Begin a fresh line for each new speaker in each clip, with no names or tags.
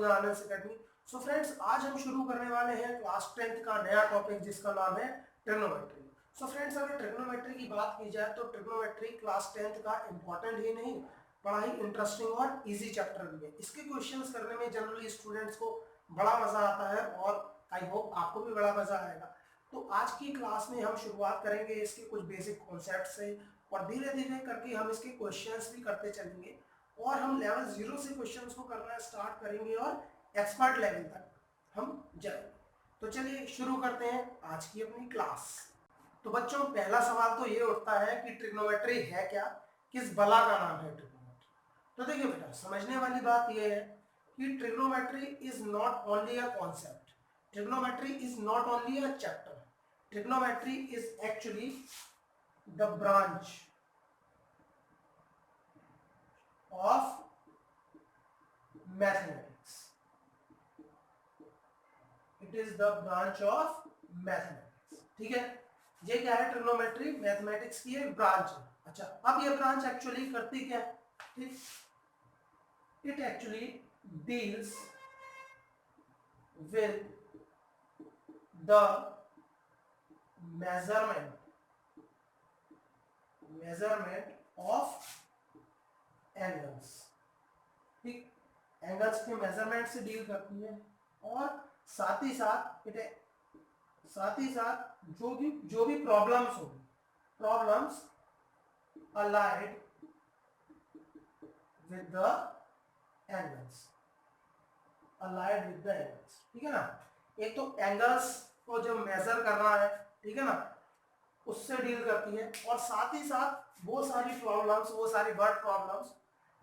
The Anand academy. So friends, आज हम शुरू करने वाले हैं क्लास 10th का नया टॉपिक जिसका नाम है ट्रिग्नोमेट्री। सो फ्रेंड्स, अगर ट्रिग्नोमेट्री की बात की जाए तो ट्रिग्नोमेट्री क्लास 10th का इंपॉर्टेंट ही नहीं, बड़ा ही इंटरेस्टिंग और इजी चैप्टर भी है। इसके क्वेश्चंस करने में जनरली स्टूडेंट्स को बड़ा मजा आता है और आई होप आपको भी बड़ा मजा आएगा। तो आज की क्लास में हम शुरुआत करेंगे इसके कुछ बेसिक कॉन्सेप्ट से और धीरे धीरे करके हम इसके क्वेश्चंस भी करते चलेंगे और हम लेवल 0 से क्वेश्चंस को करना स्टार्ट करेंगे और एक्सपर्ट लेवल तक हम जाएंगे। तो चलिए शुरू करते हैं आज की अपनी क्लास। तो बच्चों, पहला सवाल तो ये उठता है कि ट्रिग्नोमेट्री है क्या, किस बला का नाम है ट्रिग्नोमेट्री। तो देखिए बेटा, समझने वाली बात यह है कि trigonometry is not only a concept, trigonometry is not only a chapter, trigonometry is actually the branch of mathematics, it is the branch of mathematics. ठीक है, ये क्या है, ट्रिग्नोमेट्री मैथमेटिक्स की एक ब्रांच है। अच्छा, अब ये ब्रांच एक्चुअली करती क्या है, ठीक, it actually deals with the measurement of angles. ठीक, एंगल्स के मेजरमेंट से डील करती है और साथ ही साथ जो भी प्रॉब्लम्स होगी, problems allied with the angles, allied with the angles. ठीक है ना, एक तो एंगल्स को जो मेजर करना है, ठीक है ना, उससे डील करती है और साथ ही साथ वो सारी प्रॉब्लम्स, वो सारी वर्ड प्रॉब्लम्स,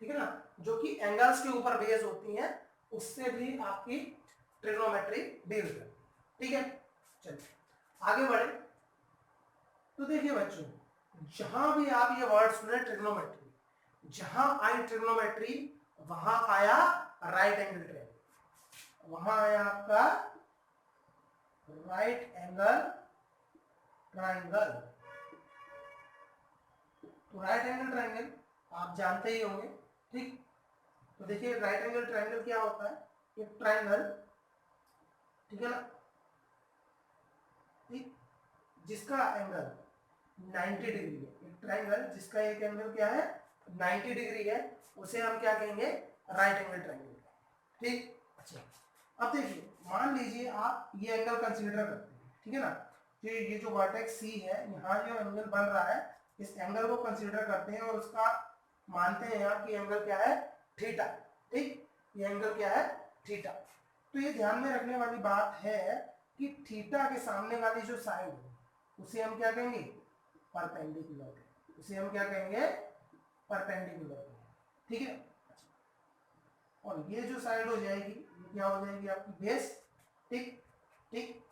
ठीक है ना, जो कि एंगल्स के ऊपर बेस होती हैं, उससे भी आपकी ट्रिग्नोमेट्री डील करती है। ठीक है, चलिए आगे बढ़े। तो देखिए बच्चों, जहां भी आप ये वर्ड सुने ट्रिग्नोमेट्री, जहां आई ट्रिग्नोमेट्री वहां आया राइट एंगल ट्रायंगल, वहां आया आपका राइट एंगल ट्रायंगल। तो राइट एंगल ट्रायंगल आप जानते ही होंगे। ठीक, तो देखिए राइट एंगल ट्रायंगल क्या होता है, एक ट्रायंगल, ठीक है ना, ठीक, जिसका एंगल 90 डिग्री है, एक ट्रायंगल जिसका एक एंगल क्या है 90 डिग्री है, उसे हम क्या कहेंगे, राइट एंगल ट्रायंगल। ठीक, अच्छा, अब देखिए मान लीजिए आप ये एंगल कंसीडर करते हैं, ठीक है ना, ये जो वर्टेक्स सी है, यहाँ जो एंगल बन रहा है, इस एंगल को कंसीडर करते हैं और उसका मानते हैं आप कि एंगल क्या है, थीटा। ठीक, ये एंगल क्या है, थीटा। तो ये ध्यान में रखने वाली बात है कि थीटा के सामने वाली जो साइड है उसे हम क्या कहेंगे, परपेंडिकुलर, उसे हम क्या कहेंगे, परपेंडिकुलर। ठीक है, और ये जो साइड हो जाएगी, ये क्या हो जाएगी आपकी बेस। ठीक, ठीक,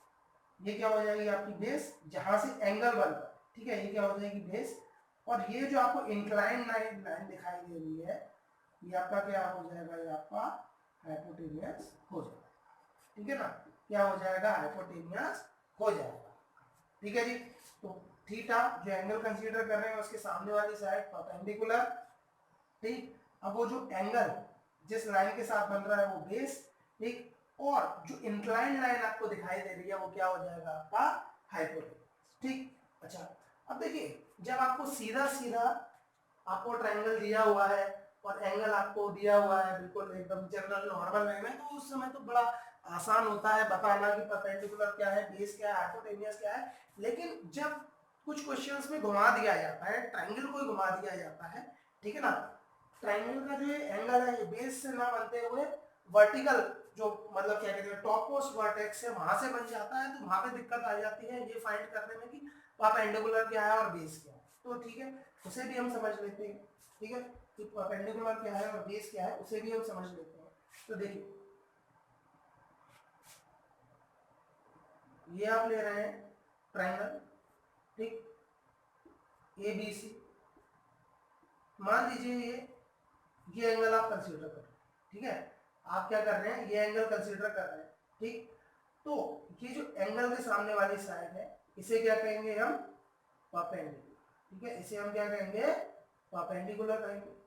ये क्या हो जाएगी आपकी बेस, जहां से एंगल बन रहा है, ठीक है, ये क्या हो जाएगी बेस। और ये जो आपको इंक्लाइन लाइन दिखाई दे रही है, ये आपका क्या हो जाएगा, ये आपका हाइपोटेनियस हो जाएगा। ठीक है ना, क्या हो जाएगा, हाइपोटेनियस हो जाएगा। ठीक है जी, तो थीटा जो एंगल कंसीडर कर रहे हैं उसके सामने वाली साइड परपेंडिकुलर। ठीक, अब वो जो एंगल जिस लाइन के साथ बन रहा है वो बेस। ठीक, और जो इंक्लाइन लाइन आपको दिखाई दे रही है वो क्या हो जाएगा, आपका हाइपोटेन्यूज। ठीक, अच्छा, अब देखिए जब आपको सीधा सीधा आपको ट्रायंगल दिया हुआ है और एंगल आपको दिया हुआ है बिल्कुल एकदम जनरल नॉर्मल वे में, तो उस समय तो बड़ा आसान होता है बताना कि परपेंडिकुलर क्या है, बेस क्या है, हाइपोटेन्यूज क्या है। लेकिन जब कुछ क्वेश्चंस में घुमा दिया जाता है, ट्रायंगल को घुमा दिया जाता है, ठीक है ना, ट्रायंगल का जो एंगल है ये बेस से ना बनते हुए वर्टिकल जो मतलब क्या कहते हैं टॉप मोस्ट वर्टेक्स है वहां से बन जाता है, तो वहां पे दिक्कत आ जाती है ये फाइंड करने में कि परपेंडिकुलर क्या है और बेस क्या है। तो ठीक है, उसे भी हम समझ लेते हैं। ठीक है, कि परपेंडिकुलर क्या है और बेस क्या है उसे भी हम समझ लेते हैं। तो देखिए ये आप ले रहे हैं ट्रायंगल, ठीक, ए बी सी, मान लीजिए ये एंगल आप कंसीडर कर रहे हैं। ठीक है, आप क्या कर रहे हैं, ये एंगल कंसीडर कर रहे हैं। ठीक, तो ये जो एंगल के सामने वाली साइड है इसे क्या कहेंगे हम, परपेंडिकुलर। ठीक है, इसे हम क्या कहेंगे, परपेंडिकुलर कहेंगे।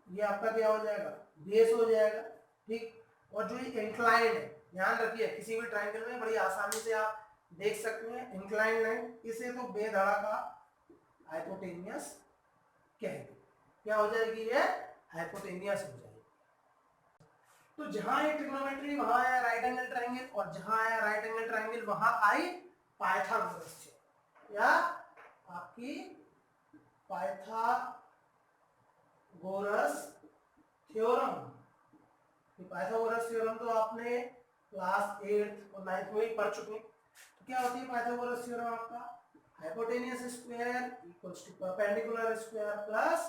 ये आपका क्या हो जाएगा, बेस हो जाएगा। ठीक, और जो ये इंक्लाइंड है, ध्यान रखिए किसी भी ट्राइंगल में बड़ी आसानी से आप देख सकते हैं इंक्लाइंड लाइन, इसे तो बेधड़ा का हाइपोटेनियस कहते, क्या हो जाएगी ये, हाइपोटेनियस हो जाएगी। तो जहां ये ट्रिग्नोमेट्री वहां आया राइट एंगल ट्राइंगल, और जहां आया राइट एंगल ट्राइंगल वहां आई पाइथागोरस थ्योरम, या आपकी पाइथागोरस थ्योरम। पाइथागोरस थ्योरम तो आपने क्लास 8th और 9th में ही पढ़ चुके हैं। तो क्या होती है पाइथागोरस थ्योरम आपका, hypotenuse square equals to perpendicular square plus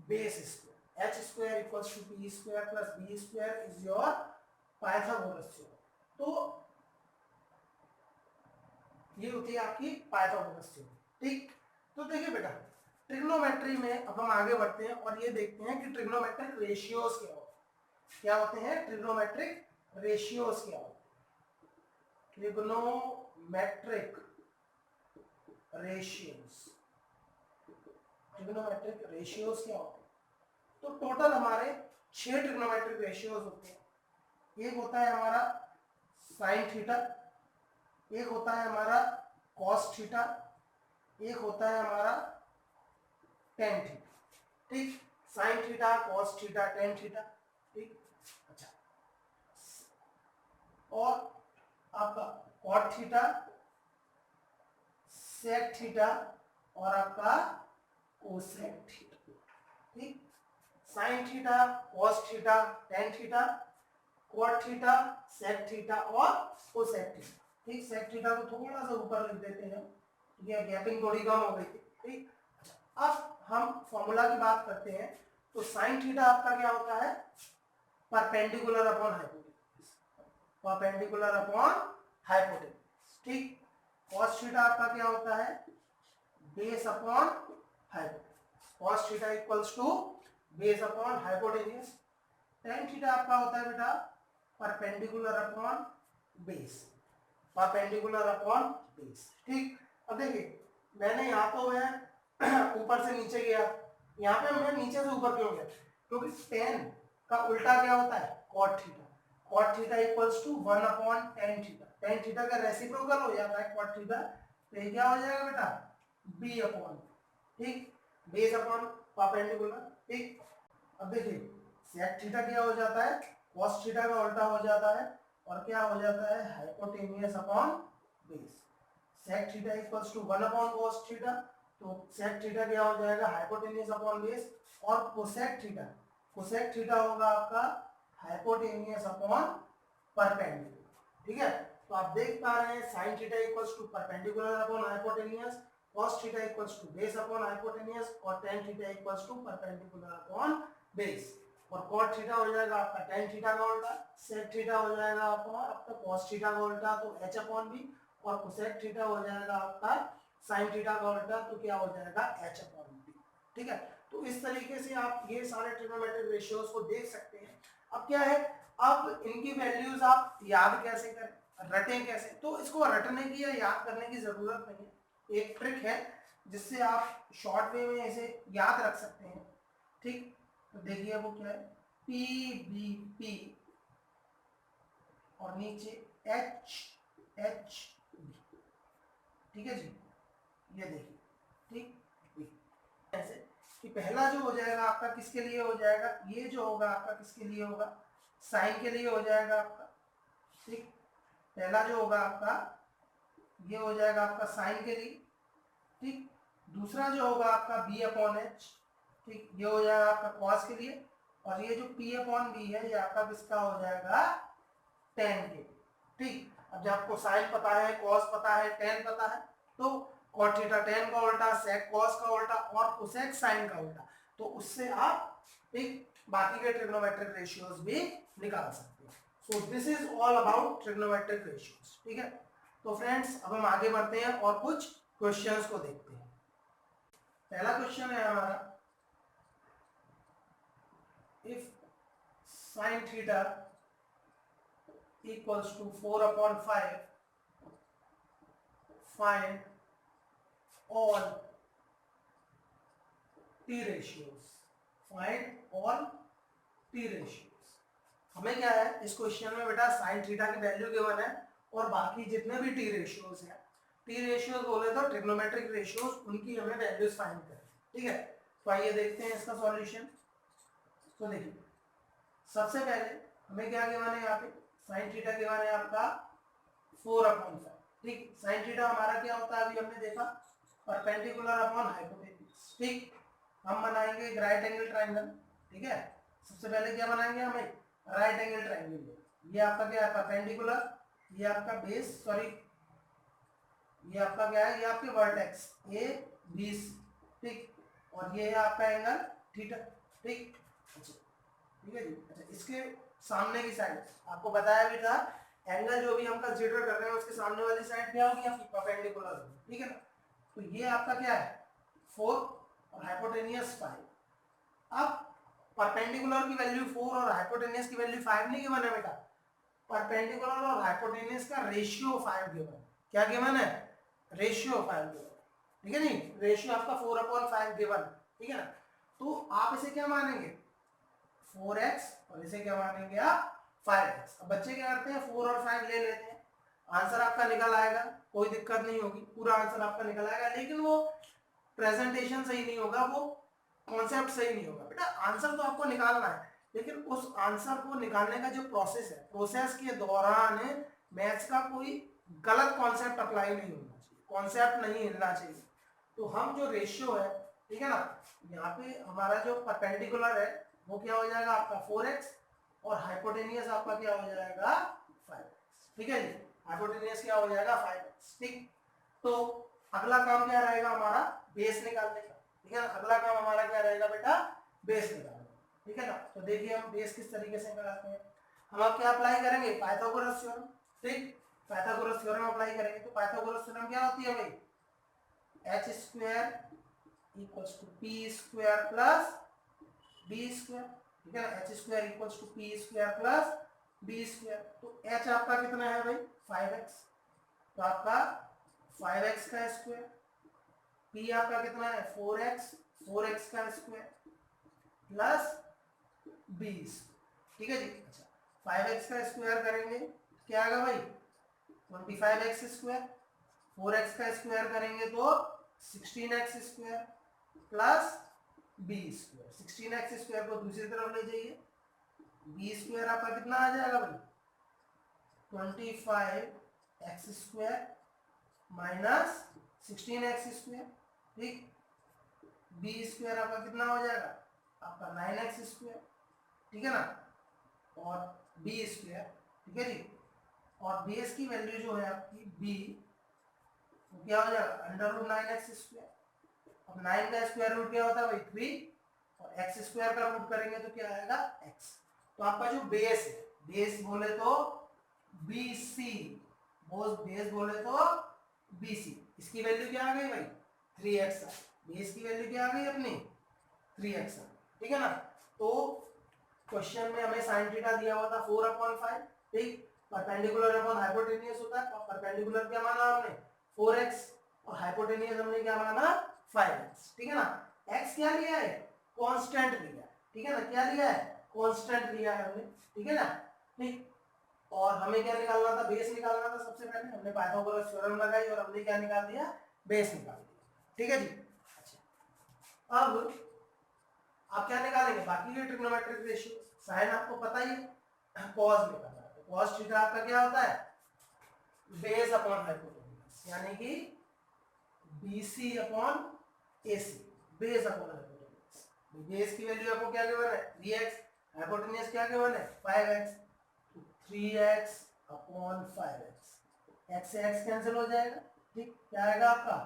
base square, h square equals to p square plus b square is your Pythagoras theorem. तो ये होती है आपकी पाइथागोरस थ्योरम, ठीक। तो देखिए बेटा ट्रिग्नोमेट्री में अब हम आगे बढ़ते हैं और ये देखते हैं कि ट्रिग्नोमेट्रिक रेशियोज क्या होते हैं। क्या होते हैं ट्रिग्नोमेट्रिक रेशियोज, क्या होते हैं ट्रिग्नोमेट्रिक रेशियोज, ट्रिग्नोमेट्रिक रेशियोज क्या होते हैं। तो टोटल हमारे 6 ट्रिग्नोमेट्रिक रेशियोज होते हैं। एक होता है हमारा साइन थीटा, एक होता है हमारा कॉस थीटा, एक होता है हमारा टेन थीटा, ठीक। Sine theta, cos theta, tan theta, ठीक। अच्छा, और आपका कॉट थीटा, सेक थीटा और आपका कोसेक थीटा, ठीक। Sine theta, cos theta, tan theta, cot theta, sec theta और कोसेक थीटा, ठीक। सेक थीटा को थोड़ा सा ऊपर लिख देते हैं, ये गैपिंग थोड़ी कम हो गई थी, ठीक। अच्छा, अब हम फॉर्मूला की बात करते हैं। तो साइन थीटा आपका क्या होता है, perpendicular upon hypotenuse, perpendicular upon hypotenuse, ठीक। कॉस थीटा आपका क्या होता है, base upon hypotenuse, cos theta equals to base upon hypotenuse. Tan theta आपका होता है बेटा perpendicular upon base, perpendicular upon base, ठीक। अब देखिए मैंने यहाँ तो मैं ऊपर से नीचे गया, यहाँ पे मैं नीचे से ऊपर क्यों गया, क्योंकि टेन का उल्टा क्या होता है cot theta, cot theta equals to 1 upon tan theta, tan theta का रेसिप्रोकल हो जाता है कॉट थीटा, तो ये क्या हो जाएगा बेटा बी अपॉन, ठीक, बेस अपॉन परपेंडिकुलर, ठीक। अब देखिए सेक थीटा क्या हो जाता है, कॉस थीटा का उल्टा हो जाता है और क्या हो जाता है hypotenuse upon base. Sec theta equals to 1 upon cos theta, तो सेक थीटा क्या हो जाएगा हाइपोटेनियस अपॉन बेस, और कोसेक थीटा, कोसेक थीटा होगा आपका हाइपोटेनियस अपॉन परपेंडिकुलर, ठीक है। तो आप देख पा रहे हैं sine theta equals to perpendicular upon hypotenuse, cos theta equals to base upon hypotenuse और tan theta equals to perpendicular upon base, और cot थीटा हो जाएगा आपका tan थीटा का उल्टा, sec थीटा हो जाएगा आपका cos थीटा का उल्टा तो h अपॉन b, और cosec थीटा हो जाएगा आपका sin थीटा का उल्टा तो क्या हो जाएगा h अपॉन b, ठीक है। तो इस तरीके से आप ये सारे ट्रिग्नोमेट्रिक रेशियोज को देख सकते हैं। अब क्या है, अब इनकी वैल्यूज आप याद कैसे करें, रटें कैसे, तो इसको रटने की या याद करने की जरूरत नहीं है, एक ट्रिक है जिससे आप शॉर्ट वे में इसे याद रख सकते हैं, ठीक। तो देखिए वो क्या है, पी बी पी और नीचे एच एच बी, ठीक है जी, ये देखिए, ठीक। ऐसे कि पहला जो हो जाएगा आपका किसके लिए हो जाएगा, ये जो होगा आपका किसके लिए होगा, साइन के लिए हो जाएगा आपका, ठीक। पहला जो होगा आपका ये हो जाएगा आपका साइन के लिए, ठीक। दूसरा जो होगा आपका बी अपॉन एच, ठीक, ये हो जाएगा आपका कॉस के लिए, और ये जो पी अपॉन बी है ये आपका किसका हो जाएगा टेन के, ठीक। अब जब आपको साइन पता है, कॉस पता है, टेन पता है, तो कॉट थीटा टेन का उल्टा, सेक कॉस का उल्टा और कोसेक साइन का उल्टा, तो उससे आप एक बाकी के ट्रिग्नोमेट्रिक रेशियोज भी निकाल सकते हैं। So this is all about trigonometric ratios, ठीक है। तो फ्रेंड्स अब हम आगे बढ़ते हैं और कुछ क्वेश्चंस को देखते हैं। पहला क्वेश्चन है हमारा, if sin theta equals to 4 upon 5, find all t ratios, find all t ratios, हमें क्या है इस क्वेश्चन में बेटा साइन थीटा की वैल्यू गिवन है और बाकी जितने भी टी रेशियोज हैं, टी रेशियोज बोले तो ट्रिग्नोमेट्रिक रेशियोज, उनकी हमें वैल्यूज फाइंड करनी, ठीक है। तो आइए देखते हैं इसका सॉल्यूशन। तो देखिए सबसे पहले हमें क्या गिवन है, यहाँ पे साइन थीटा गिवन है आपका 4/5, ठीक। साइन थीटा हमारा क्या होता है अभी हमने देखा, परपेंडिकुलर अपॉन हाइपोटेन्यूज, ठीक। हम बनाएंगे एक राइट एंगल ट्राइंगल, ठीक है। सबसे पहले क्या बनाएंगे, हमें राइट एंगल ट्राइंगल। ये आपका क्या है, परपेंडिकुलर, ये आपका बेस, सॉरी ये आपका क्या है, ये आपके वर्टेक्स ए बी, ठीक। और ये है आपका एंगल थीटा, ठीक। अच्छा ठीक है जी। अच्छा इसके सामने की साइड आपको बताया भी था, एंगल जो भी हम कंसीडर कर रहे हैं उसके सामने वाली साइड क्या होगी, आपकी परपेंडिकुलर होगी, ठीक है ना। तो ये आपका क्या है 4 और हाइपोटेनियस 5। अब परपेंडिकुलर की वैल्यू 4 और हाइपोटेनियस की वैल्यू 5 नहीं गिवन है बेटा, परपेंडिकुलर और हाइपोटेनियस का रेशियो 5 गिवन है। क्या गिवन है, रेशियो 5 गिवन, ठीक है नहीं, रेशियो आपका 4/5 गिवन, ठीक है ना। तो आप इसे क्या मानेंगे 4x और इसे क्या मानेंगे आप 5x। अब बच्चे क्या करते हैं 4 और 5 ले लेते हैं, आंसर आपका निकल आएगा, कोई दिक्कत नहीं होगी, पूरा आंसर आपका निकल आएगा, लेकिन वो प्रेजेंटेशन सही नहीं होगा, वो कॉन्सेप्ट सही नहीं होगा। बेटा आंसर तो आपको निकालना है, लेकिन उस आंसर को निकालने का जो प्रोसेस है, प्रोसेस के दौरान मैथ्स का कोई गलत कॉन्सेप्ट अप्लाई नहीं होना चाहिए, कॉन्सेप्ट नहीं हिलना चाहिए। तो हम जो रेशियो है, ठीक है ना, यहाँ पे हमारा जो परपेंडिकुलर है वो क्या हो जाएगा आपका 4x और हाइपोटेनियस आपका क्या हो जाएगा 5x, ठीक है जी। हाइपोटेनियस क्या हो जाएगा 5x, ठीक। तो अगला काम क्या रहेगा हमारा, बेस निकालने का, ठीक है ना। अगला काम हमारा क्या रहेगा बेटा, बेस निकालना, ठीक है ना। तो देखिए हम बेस किस तरीके से निकालते हैं, हम अब क्या अप्लाई करेंगे, पाइथागोरस थ्योरम, ठीक। पाइथागोरस थ्योरम अप्लाई करेंगे। तो पाइथागोरस थ्योरम क्या होती है भाई, h² equals to p square plus b square, ठीक है ना। h² equals to p square plus b square. तो h आपका कितना है भाई 5x, तो आपका 5x का स्क्वायर, p आपका कितना है 4x का स्क्वायर प्लस b, ठीक है जी। अच्छा 5x का स्क्वायर करेंगे क्या आएगा भाई 25x स्क्वायर, 4x का स्क्वायर करेंगे तो 16x square plus b square. 16x square को दूसरी तरफ ले जाइए, b स्क्वायर आपका कितना आ जाएगा भाई 25x square minus 16x square, ठीक। b स्क्वायर आपका कितना हो जाएगा आपका 9x स्क्वायर, ठीक है ना, और b स्क्वायर, ठीक है जी। और बेस की वैल्यू जो है आपकी b वो क्या हो जाएगा √9x स्क्वायर। अब 9 का स्क्वायर रूट क्या होता है भाई 3 और x स्क्वायर का रूट करेंगे तो क्या आएगा x। तो आपका जो बेस है, बेस बोले तो BC, बेस बोले तो BC, इसकी वैल्यू क्या आ गई भाई 3x। बेस की वैल्यू क्या आ गई अपनी 3x, ठीक है ना। तो क्वेश्चन में हमें साइन थीटा दिया हुआ था 4/5, ठीक। परपेंडिकुलर अपॉन हाइपोटेनियस होता है, परपेंडिकुलर क्या माना हमने 4x और हाइपोटेनियस हमने क्या माना 5x, ठीक है ना। x क्या लिया है कांस्टेंट लिया है, ठीक है ना, क्या लिया है कांस्टेंट लिया है हमने, ठीक है ना, ठीक। और हमें क्या निकालना था, बेस निकालना था। सबसे पहले हमने पाइथागोरस थ्योरम लगाई और हमने क्या निकाल दिया, बेस निकाल दिया, ठीक है जी। अच्छा अब आप क्या निकालेंगे, बाकी के ट्रिग्नोमेट्रिक रेशियो, साइन आपको पता ही है, कॉस निकालना है। तो कॉस थीटा आपका क्या होता है बेस अपॉन हाइपोटेन्यूज, यानी कि BC upon AC, base upon hypotenuse. Base की वैल्यू आपको क्या गिवन है 3x, हाइपोटेन्यूज क्या गिवन है 5x, तो 3x अपॉन 5x, x से x कैंसिल हो जाएगा, ठीक। क्या आएगा आपका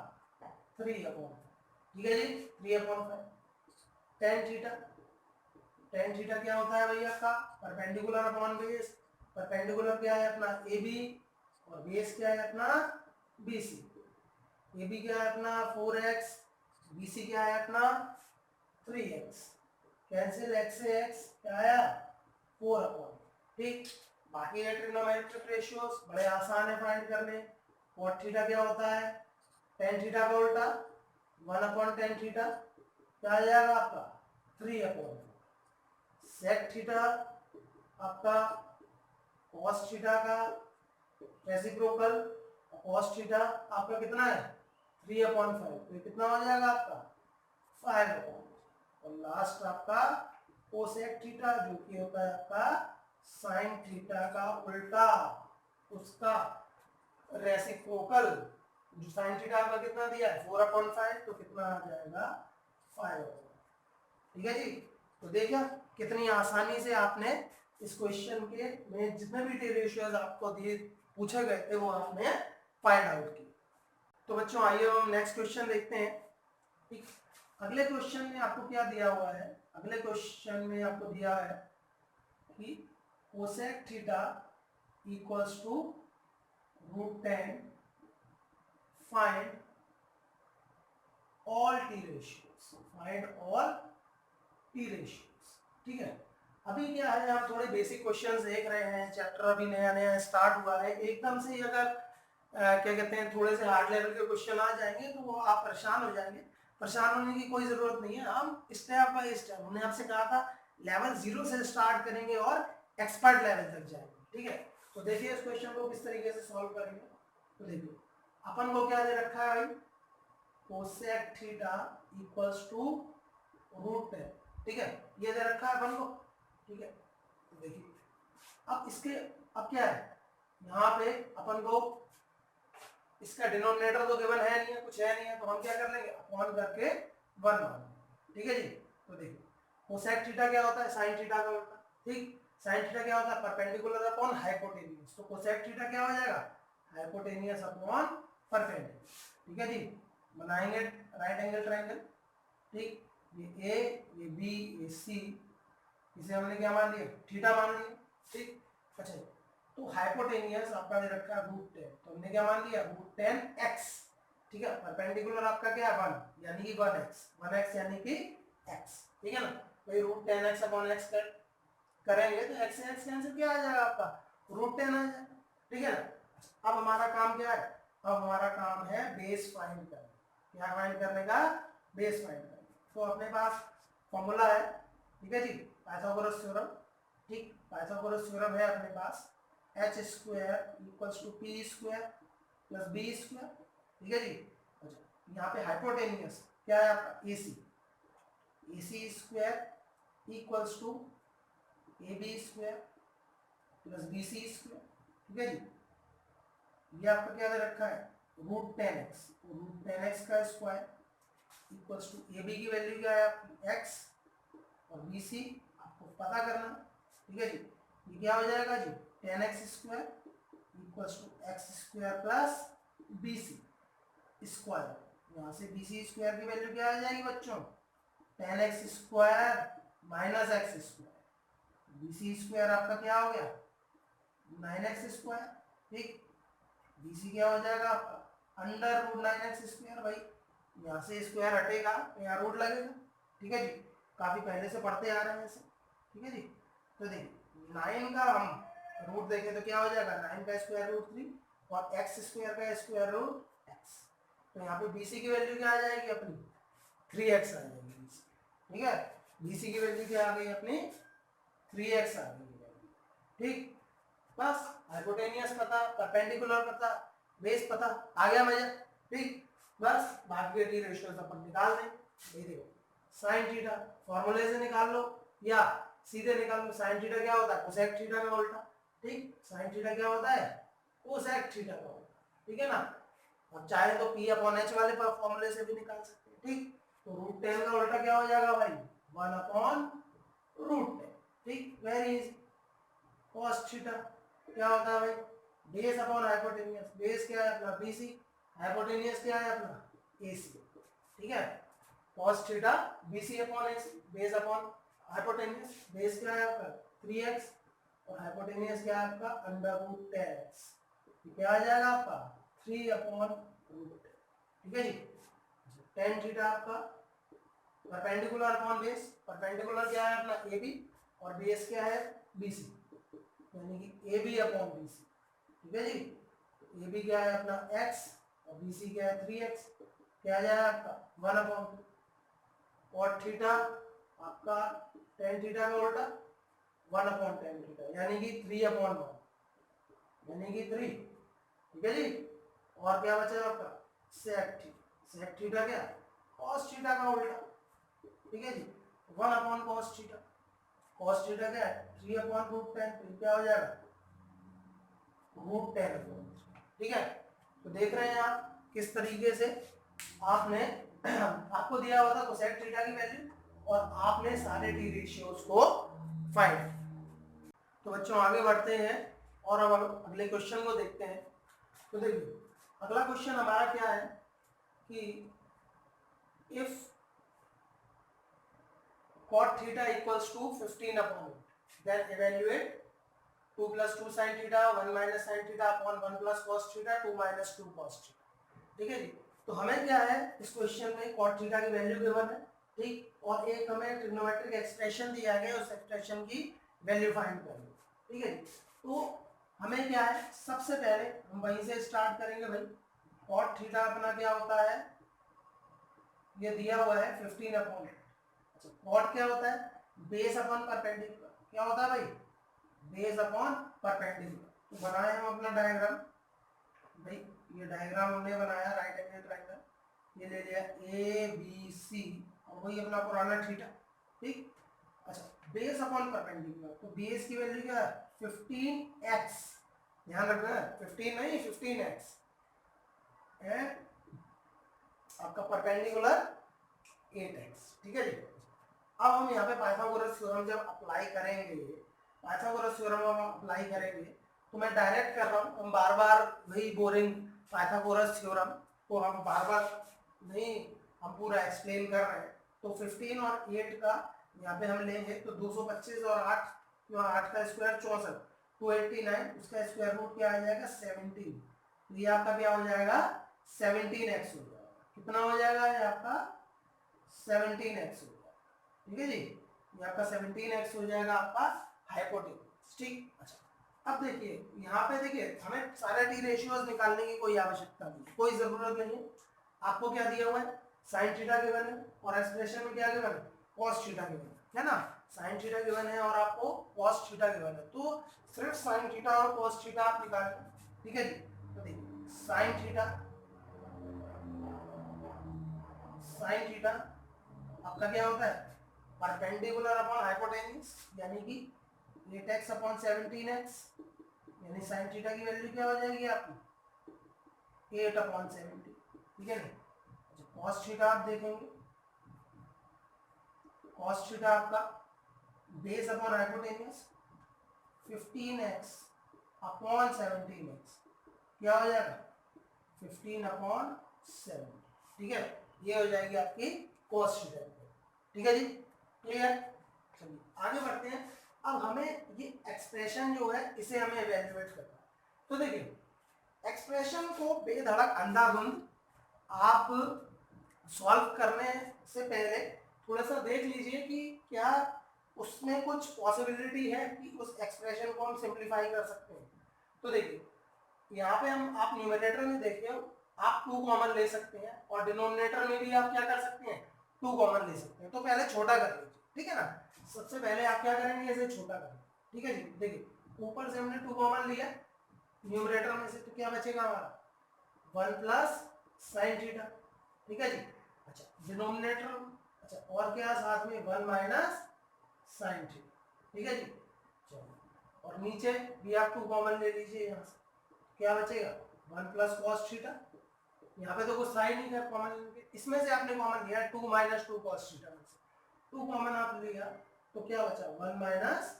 3/5, ठीक है जी 3/5। tan थीटा, tan थीटा क्या होता है भैया आपका परपेंडिकुलर अपॉन बेस। परपेंडिकुलर क्या है अपना AB और बेस क्या है अपना BC। AB क्या है अपना 4x, BC क्या है अपना 3x, कैंसिल x से x क्या आया 4/, ठीक। बाकी है ट्रिग्नोमेट्रिक रेशियोज बड़े आसान है फाइंड करने। cot थीटा क्या होता है tan थीटा का उल्टा 1/tan थीटा, क्या आ जाएगा आपका 3/4। sec थीटा आपका cos थीटा का रेसिप्रोकल, cos थीटा आपका कितना है 3/5, तो ये कितना हो जाएगा आपका 5, और लास्ट आपका कोसेक थीटा जो कि होता है आपका साइन थीटा का उल्टा, उसका रेसिप्रोकल, जो साइन थीटा आपका कितना दिया है 4/5, तो कितना आ जाएगा 5। ठीक है जी। तो देखा कितनी आसानी से आपने इस क्वेश्चन के में जितने भी रेशियोज आपको दिए पूछे गए थे वो आपने फाइंड आउट किए। तो बच्चों आइए हम नेक्स्ट क्वेश्चन देखते हैं। ठीक, अगले क्वेश्चन में आपको क्या दिया हुआ है, अगले क्वेश्चन में आपको दिया है कि cosec theta equals to √10 find all T ratios, find all T ratios. ठीक है, अभी क्या है हम थोड़े बेसिक क्वेश्चंस देख रहे हैं, चैप्टर अभी नया नया स्टार्ट हुआ है, एकदम से अगर क्या कहते हैं थोड़े से हार्ड लेवल के क्वेश्चन आ जाएंगे तो वो आप परेशान हो जाएंगे। परेशान होने की कोई जरूरत नहीं है, हम स्टेप बाय स्टेप, हमने आपसे कहा था लेवल 0 से स्टार्ट करेंगे और एक्सपर्ट लेवल तक जाएंगे। ठीक है, तो देखिए इस क्वेश्चन को किस तरीके से सॉल्व करेंगे। तो देखिए अपन को क्या दे रखा है भाई, कोसेक थीटा इक्वल्स टू √10। ठीक है, ये दे रखा है अपन को। ठीक है, तो देखिए अब इसके अब क्या है, यहाँ पे अपन को इसका डिनोमिनेटर तो गिवन है नहीं है, कुछ है नहीं है, तो हम क्या कर लेंगे अपॉन करके 1 मान। ठीक है जी। तो देखिए कोसेक थीटा क्या होता है साइन थीटा का उल्टा। ठीक, साइन थीटा क्या होता है परपेंडिकुलर अपॉन हाइपोटेन्यूज, तो कोसेक थीटा क्या हो जाएगा हाइपोटेन्यूज अपॉन परपेंडिकुलर। ठीक है जी, बनाएंगे राइट एंगल ट्रायंगल। ठीक, ये ए, ये बी, ये सी, इसे हमने क्या मान लिया थीटा मान लिया। ठीक, अच्छा तो हाइपोटेनियस आपका दे रखा है √10, तो हमने क्या मान लिया √10x। ठीक है, परपेंडिकुलर आपका क्या है 1 यानी कि 1x यानी कि x। ठीक है ना, तो ये √10x अपॉन x करेंगे तो x से x कैंसिल क्या आ जाएगा आपका √10 आ जाएगा। ठीक है ना, अब हमारा काम क्या है, अब हमारा काम है बेस फाइंड करना। क्या फाइंड करने का, बेस फाइंड करना। तो अपने पास फॉर्मूला है, ठीक है जी, पाइथागोरस थ्योरम। ठीक, पाइथागोरस थ्योरम है अपने पास h square equals to p square plus b square. ठीक है जी। अच्छा यहाँ पे हाइपोटेनियस क्या है आपका ac square equals to ab square plus bc square. ठीक है जी, ये आपका क्या दे रखा है √10x, तो √10x का स्क्वायर इक्वल्स टू ab की वैल्यू क्या है आपकी x और bc आपको पता करना। ठीक है जी, ये क्या हो जाएगा जी 10x square equals to x square plus bc square, यहाँ से bc स्क्वायर की वैल्यू क्या आ जाएगी बच्चों 10x square minus x square, bc square आपका क्या हो गया 9x स्क्वायर। ठीक, bc क्या हो जाएगा आपका √9x स्क्वायर, भाई यहाँ से स्क्वायर हटेगा तो यहाँ रूट लगेगा। ठीक है जी, काफी पहले से पढ़ते आ रहे हैं इसे। ठीक है जी, तो देखिए 9 का हम रूट देखें तो क्या हो जाएगा 9 का स्क्वायर रूट 3 और x स्क्वायर का स्क्वायर रूट x, तो यहाँ पे bc की वैल्यू क्या आ जाएगी अपनी 3x आ जाएगी। ठीक है, bc की वैल्यू क्या आ गई अपनी 3x आ गई। ठीक, बस हाइपोटेनियस पता, परपेंडिकुलर पता, बेस पता, आ गया मजा। ठीक, बस बाकी के टी रेशियोज अपन निकाल दें। ये देखो साइन थीटा फॉर्मूले से निकाल लो या सीधे निकाल लो। साइन थीटा क्या होता है कोसेक थीटा का उल्टा। ठीक, साइन थीटा क्या होता है कोसेक थीटा का उल्टा। ठीक है ना, अब चाहे तो p/h वाले फॉर्मूले से भी निकाल सकते हैं। ठीक, तो √10 का उल्टा क्या हो जाएगा भाई 1/√10। ठीक, वेरी इजी। cos थीटा क्या होता है भाई बेस अपॉन हाइपोटेनियस, बेस क्या है अपना bc, हाइपोटेनियस क्या है अपना ac। ठीक है, cos theta bc upon ac, base upon hypotenuse, base क्या है आपका 3x और हाइपोटेनियस क्या है आपका √10x, क्या आ जाएगा आपका 3/√10। ठीक है जी, tan थीटा आपका परपेंडिकुलर अपॉन बेस, परपेंडिकुलर क्या है अपना ab और बेस क्या है bc, यानी कि AB अपॉन BC। ठीक है जी, AB क्या है अपना x और BC क्या है 3x, क्या आ जाएगा आपका 1/2। और थीटा आपका tan थीटा का उल्टा 1/tan थीटा यानी कि 3/1 यानी कि 3, ठीक है जी। और क्या बचा आपका sec थीटा, sec थीटा क्या cos थीटा का उल्टा, ठीक है जी। 1/cos थीटा, cos थीटा क्या है 3/√tan, तो क्या हो जाएगा √10, ठीक है। तो देख रहे हैं आप किस तरीके से आपने आपको दिया हुआ था कोसेक थीटा की वैल्यू और आपने सारे टी रेशियोज को फाइंड। तो बच्चों आगे बढ़ते हैं और अब अगले क्वेश्चन को देखते हैं। तो देखिए अगला क्वेश्चन हमारा क्या है कि if cot theta equals to 15/8 then evaluate 2 plus 2 sin theta 1 minus sin theta upon 1 plus cos theta 2 minus 2 cos theta, ठीक है जी। तो हमें क्या है इस क्वेश्चन में cot थीटा की वैल्यू गिवन है, ठीक, और एक हमें ट्रिग्नोमेट्रिक एक्सप्रेशन दिया गया है, उस एक्सप्रेशन की वैल्यू फाइंड करनी, ठीक है जी। तो हमें क्या है सबसे पहले हम वहीं से स्टार्ट करेंगे भाई। cot थीटा अपना क्या होता है, ये दिया हुआ है 15/8। अच्छा cot क्या होता है बेस अपॉन परपेंडिकुलर, क्या होता है भाई बेस अपॉन परपेंडिकुलर। तो बनाए हम अपना डायग्राम, भाई ये डायग्राम हमने बनाया राइट एंगल ट्रायंगल, ये ले लिया ए बी सी और वही अपना पुराना थीटा, ठीक। अच्छा बेस अपॉन परपेंडिकुलर, तो बेस की वैल्यू क्या है 15x, ध्यान रखना है 15 नहीं 15x है, आपका परपेंडिकुलर 8x, ठीक है जी। अब हम यहाँ पे पाइथागोरस थ्योरम जब अप्लाई करेंगे, पाइथागोरस थ्योरम हम अप्लाई करेंगे, तो मैं डायरेक्ट कर रहा हूँ, हम बार बार वही बोरिंग पाइथागोरस थ्योरम को हम बार बार नहीं हम पूरा एक्सप्लेन कर रहे हैं। तो 15 और 8 का यहाँ पे हम लेंगे तो 225 और 8, 8 का स्क्वायर 64, 289, उसका स्क्वायर रूट क्या आ जाएगा 17, तो ये आपका क्या हो जाएगा 17x हो जाएगा, कितना हो जाएगा ये आपका 17x हो जाएगा, ठीक है जी। ये आपका 17x हो जाएगा आपका हाइपोटेन्यूज, ठीक। अच्छा अब देखिए यहाँ पे देखिए हमें सारे टी रेशियोज निकालने की कोई आवश्यकता नहीं, कोई जरूरत नहीं है। आपको क्या दिया हुआ है साइन थीटा गिवन है और एक्सप्रेशन में क्या गिवन है कॉस थीटा गिवन है ना, साइन थीटा गिवन है और आपको कॉस थीटा गिवन है, तो सिर्फ साइन थीटा और कॉस थीटा आप निकाल लो, ठीक है जी। तो देखिए साइन थीटा आपका क्या होता है परपेंडिकुलर अपॉन हाइपोटेन्यूज यानी कि 8x अपॉन 17x, यानी साइन थीटा की वैल्यू क्या हो जाएगी आपकी 8/70, ठीक है ना। अच्छा कॉस थीटा आप देखेंगे, कॉस थीटा आपका base upon hypotenuse 15x upon 17x, क्या हो जाएगा 15/70, ठीक है। ये हो जाएगी आपकी कॉस थीटा, ठीक है जी, क्लियर। चलिए आगे बढ़ते हैं। अब हमें ये एक्सप्रेशन जो है इसे हमें इवैल्यूएट करना है। तो देखिए एक्सप्रेशन को बेधड़क अंधाधुंध आप सॉल्व करने से पहले थोड़ा सा देख लीजिए कि क्या उसमें कुछ पॉसिबिलिटी है कि उस एक्सप्रेशन को हम सिंप्लीफाई कर सकते हैं। तो देखिए यहाँ पे हम आप न्यूमरेटर में देखिए आप 2 कॉमन ले सकते हैं और डिनोमिनेटर में भी आप क्या कर सकते हैं 2 कॉमन ले सकते हैं। तो पहले छोटा कर लीजिए, ठीक है ना। सबसे पहले आप क्या करेंगे इसे छोटा करेंगे, ठीक है जी। देखिए ऊपर से हमने 2 कॉमन लिया न्यूमरेटर में से, तो क्या बचेगा हमारा 1 प्लस साइन थीटा, ठीक है जी। अच्छा डिनोमिनेटर, अच्छा और क्या साथ में 1 माइनस साइन थीटा, ठीक है जी। चलो और नीचे भी आप 2 कॉमन ले लीजिए, यहाँ से क्या बचेगा 1 प्लस कॉस थीटा, यहाँ पे तो कुछ साइन ही है कॉमन लेंगे, इसमें से आपने कॉमन लिया 2 माइनस 2 कॉस थीटा में से 2 कॉमन आप लिया तो क्या बचा 1 माइनस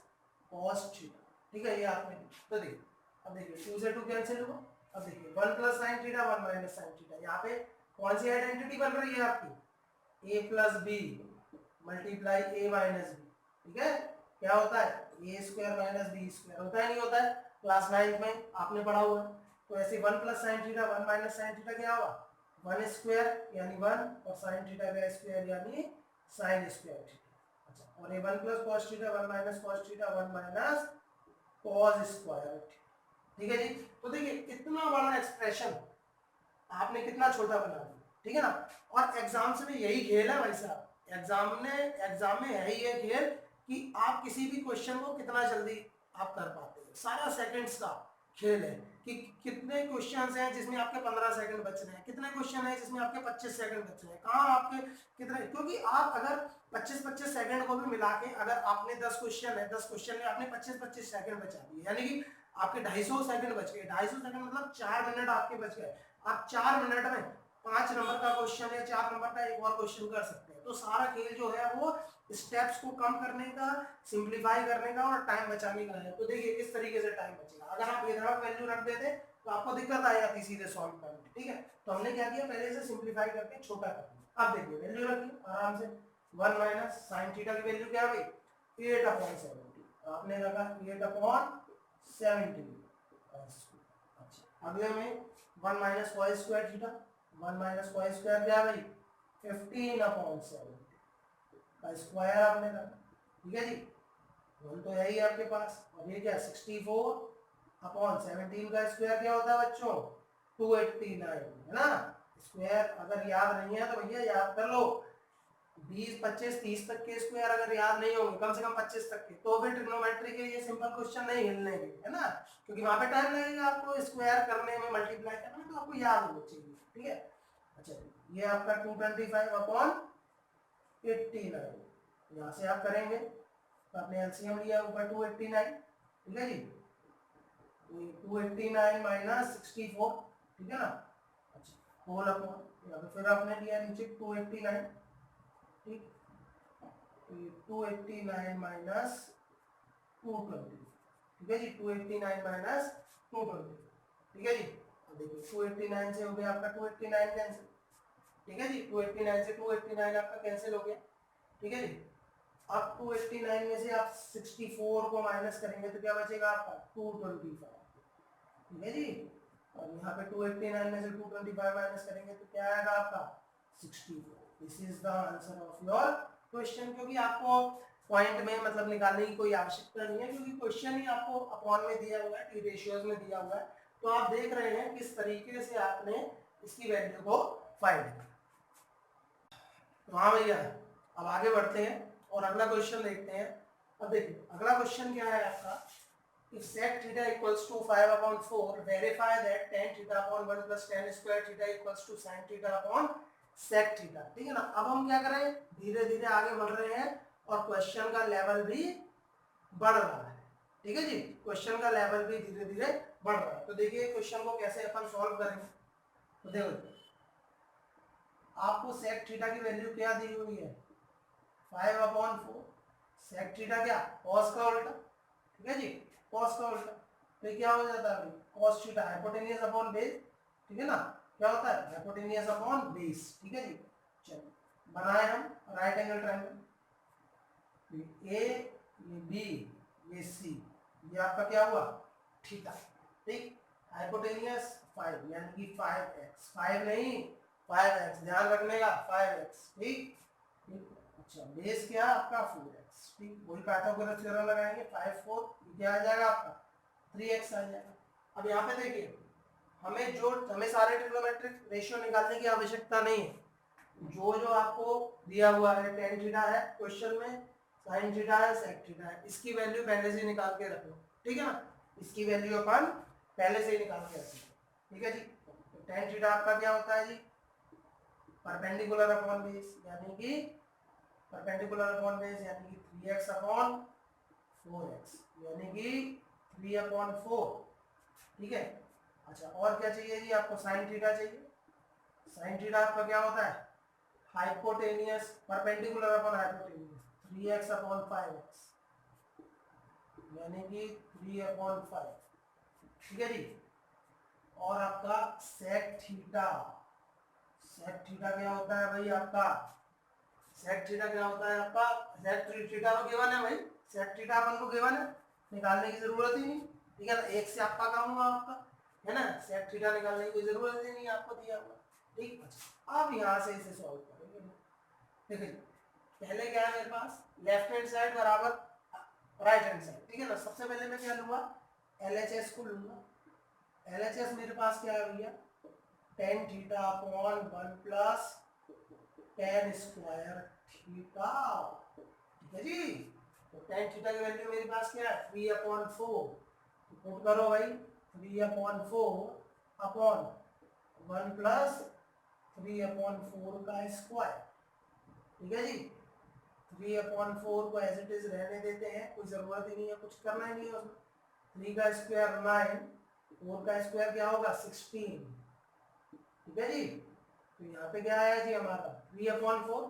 कॉस थीटा, ठीक है ये आपने। तो देखिए अब देखिए 2 से 2 कैंसिल हुआ, अब देखिए 1 plus sine theta 1 minus sine theta, यहाँ पे कौन सी आइडेंटिटी बन रही है आपकी a plus B multiply a minus B, ठीक है। क्या होता है a square minus B square, होता है नहीं होता है क्लास 9 में आपने पढ़ा हुआ है। तो ऐसे 1 plus sine theta 1 minus sine theta क्या होगा 1 स्क्वायर यानी 1 और साइन थीटा का स्क्वायर यानी साइन स्क्वायर थीटा। अच्छा और ये 1 plus cos theta 1 minus cos theta 1 minus cos square, ठीक है जी। तो देखिए इतना बड़ा एक्सप्रेशन आपने कितना छोटा बना दिया, ठीक है ना। और एग्जाम से भी यही खेल है भाई साहब, एग्जाम में है ही ये खेल कि आप किसी भी क्वेश्चन को कितना जल्दी आप कर पाते हो। सारा सेकंड्स का खेल है कि कितने क्वेश्चंस हैं जिसमें आपके 15 सेकंड बच रहे हैं, कितने क्वेश्चन हैं जिसमें आपके 25 सेकंड बच रहे हैं, कहाँ आपके कितने, क्योंकि आप अगर 25-25 सेकंड को भी मिला के अगर आपने 10 क्वेश्चन है, 10 क्वेश्चन में आपने 25-25 सेकंड बचा दिए, यानी कि आपके 250 सेकंड बच गए। 250 सेकंड मतलब 4 मिनट आपके बच गए। आप 4 मिनट में 5 नंबर का क्वेश्चन या 4 नंबर का एक और क्वेश्चन कर सकते हैं। तो सारा खेल जो है वो स्टेप्स को कम करने का, सिंप्लीफाई करने का और टाइम बचाने का है। तो देखिए इस तरीके से टाइम बचेगा। अगर आप विदाउट वैल्यू रख देते तो आपको दिक्कत आ जाती सीधे सॉल्व करने में, ठीक है। तो हमने क्या किया, पहले से सिंप्लीफाई करके छोटा कर दिया। अब देखिए वैल्यू रखिए आराम से, 1 माइनस साइन थीटा की वैल्यू क्या है भाई, 8/70। आपने रखा 8/70। अच्छा अगले में 1 minus cos square theta, 1 minus cos square क्या है भाई, 15/70 का स्क्वायर आपने रखा, ठीक है जी। वन तो यही है आपके पास। और ये क्या 64/17 का स्क्वायर क्या होता है बच्चों, 289 है ना। स्क्वायर अगर याद नहीं है तो भैया याद कर लो, 20, 25, 30 तक के स्क्वायर अगर याद नहीं होंगे, कम से कम 25 तक के, तो फिर ट्रिग्नोमेट्री के ये सिंपल क्वेश्चन नहीं हिलने के, है ना। क्योंकि वहां पे टाइम लगेगा आपको स्क्वायर करने में, मल्टीप्लाई करने में, तो आपको याद होना चाहिए, ठीक है। अच्छा ये आपका 225/89, यहाँ से आप करेंगे तो आपने एलसीएम लिया ऊपर 289, ठीक है जी। 289 माइनस 64, ठीक है ना। अच्छा होल अपॉन, यहाँ पे फिर आपने लिया नीचे 289, ठीक, 289 माइनस 220, ठीक है जी। 289 माइनस 220, ठीक है जी। देखिए 289 से हो गया आपका 289 कैंसिल, ठीक है जी। 289 से 289 आपका कैंसिल हो गया, ठीक है जी। अब 289 में से आप 64 को माइनस करेंगे तो क्या बचेगा आपका 225, ठीक है जी। और यहाँ पे 289 में से 225 माइनस करेंगे तो क्या आएगा आपका 64। This is the answer of your question. क्योंकि आपको पॉइंट में मतलब निकालने की कोई आवश्यकता नहीं है, क्योंकि क्वेश्चन ही आपको अपॉन में दिया हुआ है, टी रेशियोज में दिया हुआ है। तो आप देख रहे हैं किस तरीके से आपने इसकी वैल्यू को फाइंड किया। तो हाँ भैया अब आगे बढ़ते हैं और अगला क्वेश्चन देखते हैं। अब देखिए अगला क्वेश्चन क्या है आपका, if sec theta equals to 5/4 verify that tan theta upon 1 plus tan square theta equals to sin theta upon sec theta, ठीक है ना। अब हम क्या करें, धीरे धीरे आगे बढ़ रहे हैं और क्वेश्चन का लेवल भी बढ़ रहा है, ठीक है जी। क्वेश्चन का लेवल भी धीरे धीरे बढ़ रहा है। तो देखिए क्वेश्चन को कैसे अपन सॉल्व करेंगे। तो देखो आपको sec थीटा की वैल्यू क्या दी हुई है, 5/4, sec थीटा क्या cos का उल्टा, ठीक है जी, cos का उल्टा। तो क्या हो जाता है cos theta hypotenuse upon base, ठीक है ना। क्या होता है हाइपोटेनियस अपॉन बेस, ठीक है जी। चलो बनाए हम राइट एंगल ट्रायंगल, ए ये बी ये सी, ये आपका क्या हुआ थीटा, ठीक। हाइपोटेनियस 5 यानी कि 5x, 5 नहीं 5x, ध्यान रखने का 5x, ठीक ठीक। अच्छा बेस क्या आपका 4x, ठीक। वही पाइथागोरस थ्योरम लगाएंगे, 5 4 क्या आ जाएगा आपका 3x आ जाएगा। अब यहाँ पे देखिए हमें सारे ट्रिग्नोमेट्रिक रेशियो निकालने की आवश्यकता नहीं है। जो आपको दिया हुआ है tan थीटा है क्वेश्चन में, sin थीटा है, sec थीटा है, इसकी वैल्यू पहले से निकाल के रख लो, ठीक है ना। इसकी वैल्यू अपन पहले से ही निकाल के रख लो, ठीक है जी। तो tan थीटा आपका क्या होता है जी, परपेंडिकुलर अपॉन बेस, यानी कि परपेंडिकुलर अपॉन बेस यानी कि 3x अपॉन 4x, यानी कि 3/4, ठीक है। अच्छा और क्या चाहिए जी आपको, sin थीटा चाहिए। sin थीटा आपका क्या होता है hypotenuse, perpendicular upon hypotenuse, 3x upon 5x, यानी कि 3/5, ठीक है जी। और आपका sec थीटा, sec थीटा क्या होता है भाई आपका, sec थीटा क्या होता है आपका, sec थीटा तो गिवन है भाई, sec थीटा अपन को गिवन है, निकालने की जरूरत ही नहीं, ठीक है ना। एक से आपका काम हुआ आपका, है ना। sec थीटा निकालने की कोई जरूरत ही नहीं आपको दिया हुआ, ठीक। अच्छा अब यहाँ से इसे सॉल्व करेंगे। देखिए पहले क्या है मेरे पास, लेफ्ट हैंड साइड बराबर राइट हैंड साइड, ठीक है ना। सबसे पहले मैं क्या लूंगा, LHS को लूंगा। LHS मेरे पास क्या है भैया, tan theta upon 1 plus tan square theta, ठीक है जी। तो tan थीटा की वैल्यू मेरे पास क्या है 3/4, पुट करो भाई 3/4 अपॉन 1 प्लस 3/4 का स्क्वायर, ठीक है जी। 3/4 को एज इट इज रहने देते हैं, कोई जरूरत ही नहीं है, कुछ करना ही नहीं है उसमें। 3 का स्क्वायर 9, 4 का स्क्वायर क्या होगा 16, ठीक है जी। तो यहाँ पे क्या आया जी हमारा 3/4,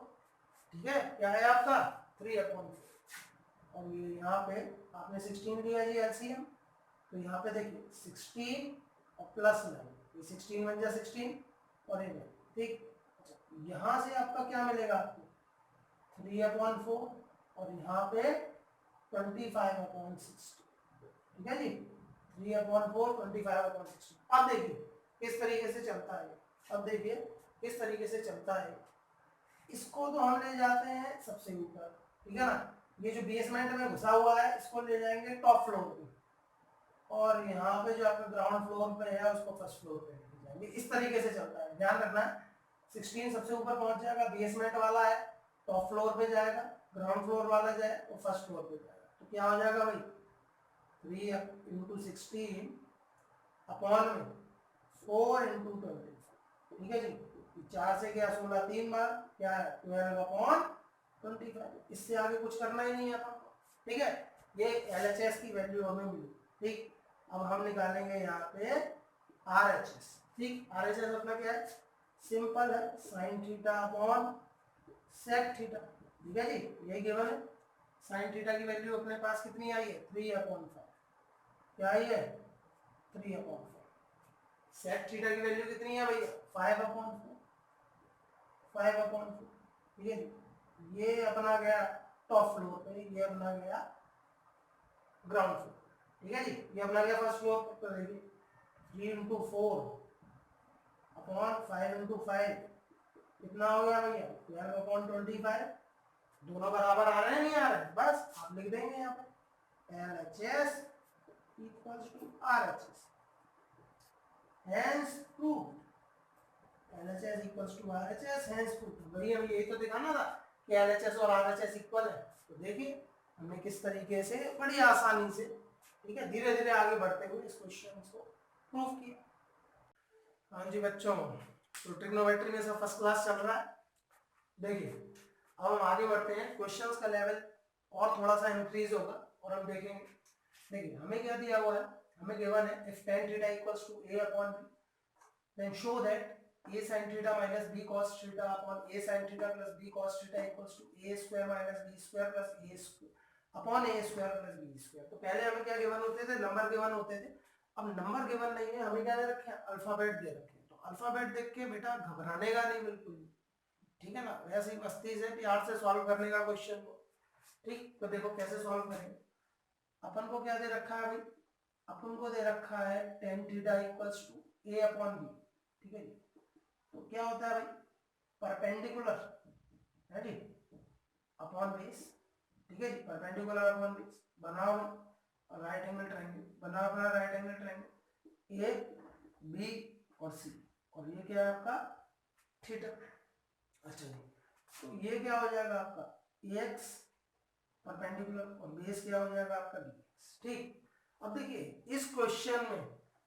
ठीक है, क्या है आपका 3/4, और ये यहाँ पे आपने 16 लिया जी एलसीएम, तो यहाँ पे देखिए 16 और प्लस 9, ये 16 बन जाए 16 और ये 9, ठीक। यहाँ से आपका क्या मिलेगा आपको 3/4 और यहाँ पे 25/60, ठीक है जी। 3/4 25/60। अब देखिए किस तरीके से चलता है, अब देखिए किस तरीके से चलता है। इसको तो हम ले जाते हैं सबसे ऊपर, ठीक है ना, ये जो बेसमेंट में घुसा हुआ है इसको ले जाएंगे टॉप फ्लोर पे, और यहाँ पे जो आपका ग्राउंड फ्लोर पे है उसको फर्स्ट फ्लोर पे लेके जाएंगे। इस तरीके से चलता है, ध्यान रखना है। 16 सबसे ऊपर पहुंच जाएगा, बेसमेंट वाला है, टॉप फ्लोर पे जाएगा, ग्राउंड फ्लोर वाला जाए तो फर्स्ट फ्लोर पे जाएगा, तो क्या हो जाएगा भाई 3 × 16 अपॉन में 4 × 20, ठीक है जी। 4 से गया 16 3 बार, क्या है 12/25, इससे आगे कुछ करना ही नहीं है अपन को, ठीक है। ये LHS की वैल्यू हमें मिली, ठीक। अब हम निकालेंगे यहाँ पे RHS, ठीक। RHS अपना क्या है, सिंपल है, sine theta upon sec theta, ठीक है जी, यही गिवन है। साइन थीटा की वैल्यू अपने पास कितनी आई है 3/5, क्या आई है 3/5। सेक थीटा की वैल्यू कितनी है भैया 5/4, 5/4, ठीक है। ये अपना गया टॉप फ्लोर पे, ये अपना गया ग्राउंड फ्लोर, ठीक है जी। ये अपना गया फर्स्ट फ्लोर पे, तो देखिए 3 × 4 अपॉन 5 × 5 कितना हो गया भैया 12/25। दोनों बराबर आ रहे हैं नहीं आ रहे, बस आप लिख देंगे यहाँ पे LHS = RHS, hence proved, LHS = RHS, hence proved। वही हम यही तो दिखाना था कि LHS और RHS इक्वल है। तो देखिए हमने किस तरीके से बड़ी आसानी से, ठीक है, धीरे धीरे आगे बढ़ते हुए इस क्वेश्चन को प्रूव किया। हाँ जी बच्चों, तो ट्रिग्नोमेट्री में सब फर्स्ट क्लास चल रहा है। देखिए अब हम आगे बढ़ते हैं, क्वेश्चंस का लेवल और थोड़ा सा इंक्रीज होगा और हम देखेंगे। देखिए हमें क्या दिया हुआ है, हमें गिवन है if tan theta = A/B, then show that A sin theta minus B cos theta upon A sin theta plus B cos theta = A square minus B square plus A square upon A square plus B square। तो पहले हमें क्या given होते थे, number given होते थे। अब number given नहीं है, हमें क्या दे रखे हैं, अल्फाबेट दे रखे हैं। तो अल्फाबेट देख के बेटा घबराने का नहीं बिल्कुल, ठीक है ना, वैसे ही मस्ती से प्यार से सॉल्व करने का क्वेश्चन को, ठीक। तो देखो कैसे सॉल्व करेंगे। अपन को क्या दे रखा है भाई, अपन को दे रखा है tan थीटा = A/B, ठीक है जी। तो क्या होता है भाई, परपेंडिकुलर है जी अपॉन बेस, ठीक है जी, परपेंडिकुलर अपॉन बेस बनाओ और राइट एंगल ट्रायंगल बनाओ, अपना right angle triangle A B और C, और ये क्या है आपका थीटा। अच्छा जी, तो ये क्या हो जाएगा आपका AX परपेंडिकुलर और बेस क्या हो जाएगा आपका BX, ठीक। अब देखिए इस क्वेश्चन में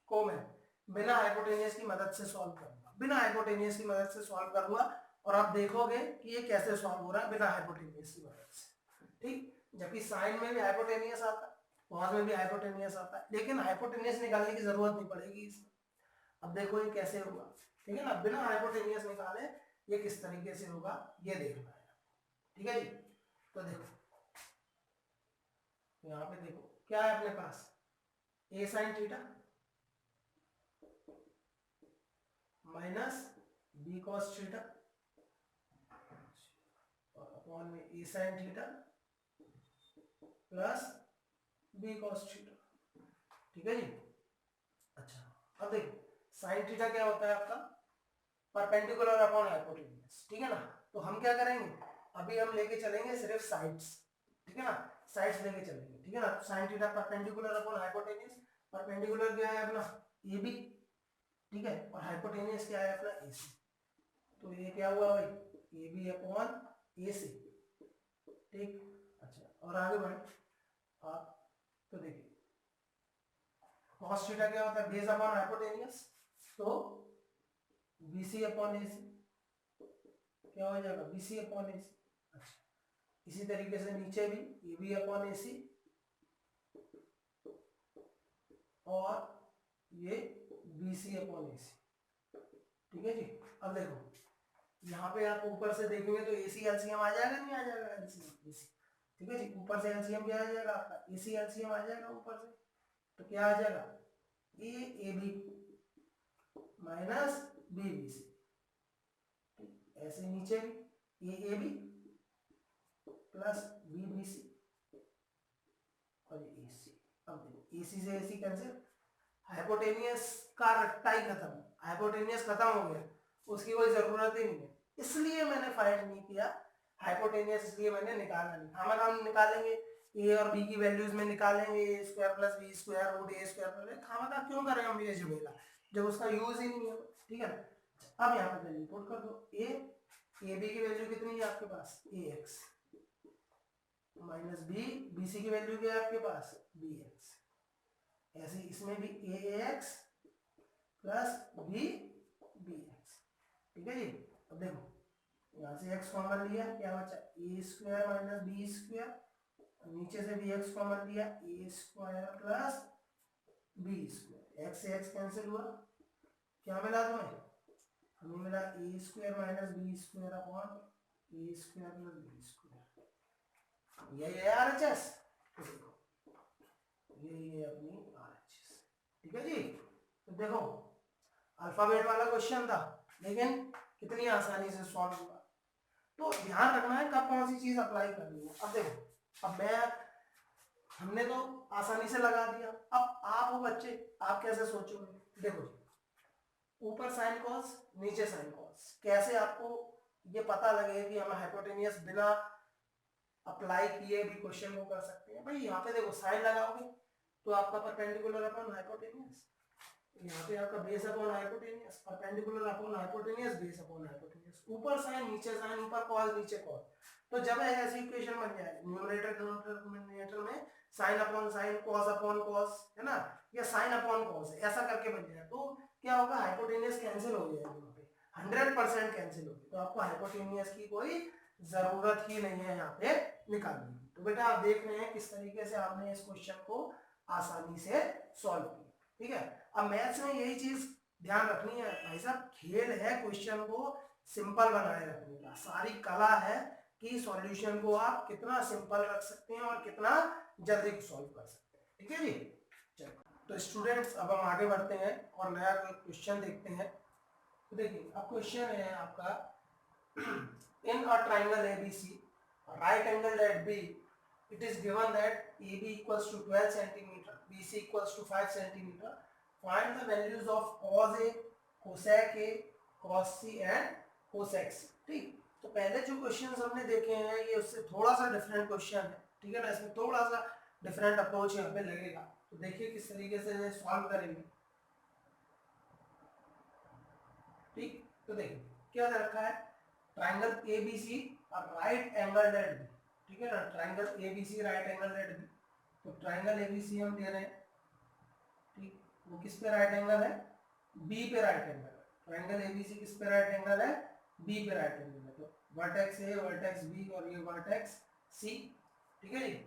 को मैं बिना हाइपोटेनियस की मदद से सॉल्व करूंगा, बिना हाइपोटेनियस की मदद से सॉल्व करूंगा, और आप देखोगे कि ये कैसे सॉल्व हो रहा है बिना हाइपोटेनियस की मदद से, ठीक। जबकि साइन में भी हाइपोटेनियस आता है, कॉस में भी हाइपोटेनियस आता है, लेकिन हाइपोटेनियस निकालने की जरूरत नहीं पड़ेगी इसमें। अब देखो ये कैसे होगा, ठीक है ना, बिना हाइपोटेनियस निकाले ये किस तरीके से होगा ये देखना है, ठीक है जी। तो देखो यहाँ पे देखो क्या है अपने पास A sin theta minus B cos theta और अपॉन में A sin theta plus B cos theta, ठीक है जी। अच्छा अब देखो sin थीटा क्या होता है आपका परपेंडिकुलर अपॉन हाइपोटेन्यूज, ठीक है ना। तो हम क्या करेंगे, अभी हम लेके चलेंगे सिर्फ साइड्स, ठीक है ना, साइड्स लेके चलेंगे, ठीक है ना। तो sin theta perpendicular upon hypotenuse, perpendicular क्या है अपना AB, ठीक है, और हाइपोटेनियस क्या है अपना AC। तो ये क्या हुआ भाई AB अपॉन AC, ठीक। अच्छा और आगे बढ़े, आप तो देखिए cos थीटा क्या होता है, बेस अपॉन हाइपोटेनियस, तो BC अपॉन AC क्या हो जाएगा, BC अपॉन AC। अच्छा, इसी तरीके से नीचे भी AB अपॉन AC और ये BC अपॉन AC, ठीक है जी। अब देखो यहाँ पे आप ऊपर से देखेंगे तो AC LCM आ जाएगा, नहीं आ जाएगा, LCM AC, ठीक है जी। ऊपर से LCM क्या आ जाएगा आपका, AC LCM आ जाएगा ऊपर से, तो क्या आ जाएगा, AB माइनस BBC, ऐसे नीचे भी AB प्लस BBC और ये AC। अब देखो AC से AC कैंसिल, हाइपोटेनियस का रट्टा ही खत्म, हाइपोटेनियस खत्म हो गया, उसकी कोई जरूरत ही नहीं है, इसलिए मैंने फाइंड नहीं किया हाइपोटेनियस, इसलिए मैंने निकाला नहीं। हम निकालेंगे ए और बी की वैल्यूज में निकालेंगे A square plus B square root A square plus, खामखा क्यों करें हम ये झमेला जब उसका यूज ही नहीं है, ठीक है ना। अब यहाँ पे वैल्यू पुट कर दो, ए बी की वैल्यू कितनी है आपके पास, ए एक्स माइनस बी सी की वैल्यू क्या है आपके पास, बी एक्स, ऐसे इसमें भी ए एक्स प्लस बी एक्स, ठीक है जी। अब देखो यहाँ से x कॉमन लिया, क्या बचा, A square minus B square, नीचे से भी x कॉमन लिया, A square plus B square, x से x कैंसिल हुआ, क्या मिला तुम्हें, हमें मिला A square minus B square upon A square plus B square, ये RHS, ये अपनी RHS, ठीक है जी। तो देखो अल्फाबेट वाला क्वेश्चन था, लेकिन कितनी आसानी से सॉल्व हुआ। तो ध्यान रखना है कब कौन सी चीज अप्लाई करनी है। अब देखो, अब हमने तो आसानी से लगा दिया, अब आप हो बच्चे, आप कैसे सोचोगे, देखो ऊपर साइन कॉस नीचे साइन कॉस, कैसे आपको ये पता लगे कि हम हाइपोटेनियस बिना अप्लाई किए भी क्वेश्चन को कर सकते हैं। भाई यहाँ पे देखो साइन लगाओगे तो आपका परपेंडिकुलर अपॉन हाइपोटेनियस, यहाँ पे आपका base upon hypotenuse, perpendicular upon hypotenuse, base upon hypotenuse, ऊपर साइन नीचे साइन, ऊपर कॉस नीचे कॉस। तो जब ऐसी इक्वेशन बन जाए न्यूमरेटर डिनोमिनेटर में sine upon sine, cos upon cos, है ना, या साइन अपॉन कॉस, ऐसा करके बन जाए, तो क्या होगा, हाइपोटेनियस कैंसिल हो जाएगा, यहाँ पे 100% कैंसिल होगी, तो आपको हाइपोटेनियस की कोई जरूरत ही नहीं है यहाँ पे निकालने की। तो बेटा आप देख रहे हैं किस तरीके से आपने इस क्वेश्चन को आसानी से सॉल्व किया, ठीक है। अब मैथ्स में यही चीज ध्यान रखनी है भाई साहब, खेल है क्वेश्चन को सिंपल बनाए रखने का, सारी कला है कि सॉल्यूशन को आप कितना सिंपल रख सकते हैं और कितना जल्दी सॉल्व कर सकते हैं, ठीक है जी। चलो तो स्टूडेंट्स अब हम आगे बढ़ते हैं और नया क्वेश्चन देखते हैं। तो देखिए अब क्वेश्चन है आपका, in a triangle ABC, right angle at B, it is given that AB equals to 12 centimeter, BC equals to 5 centimeter. Find the values of cos A, cosec A, cos C and cosec C। ठीक, तो पहले जो questions हमने देखे हैं ये उससे थोड़ा सा डिफरेंट क्वेश्चन है, ठीक है ना, इसमें थोड़ा सा डिफरेंट अप्रोच यहाँ पे लगेगा। तो देखिए किस तरीके से सॉल्व करेंगे। ठीक, तो देखिए क्या दे रखा है, ट्रायंगल ABC और राइट एंगल एट B, ठीक है ना, triangle ABC right angle at B। तो ट्रायंगल ABC हम दे रहे हैं, ठीक, वो किस पे राइट एंगल है, B पे राइट एंगल है। ट्रायंगल ABC किस पे राइट एंगल है, B पे राइट एंगल है। तो वर्टेक्स A, वर्टेक्स B और ये वर्टेक्स C, ठीक है जी।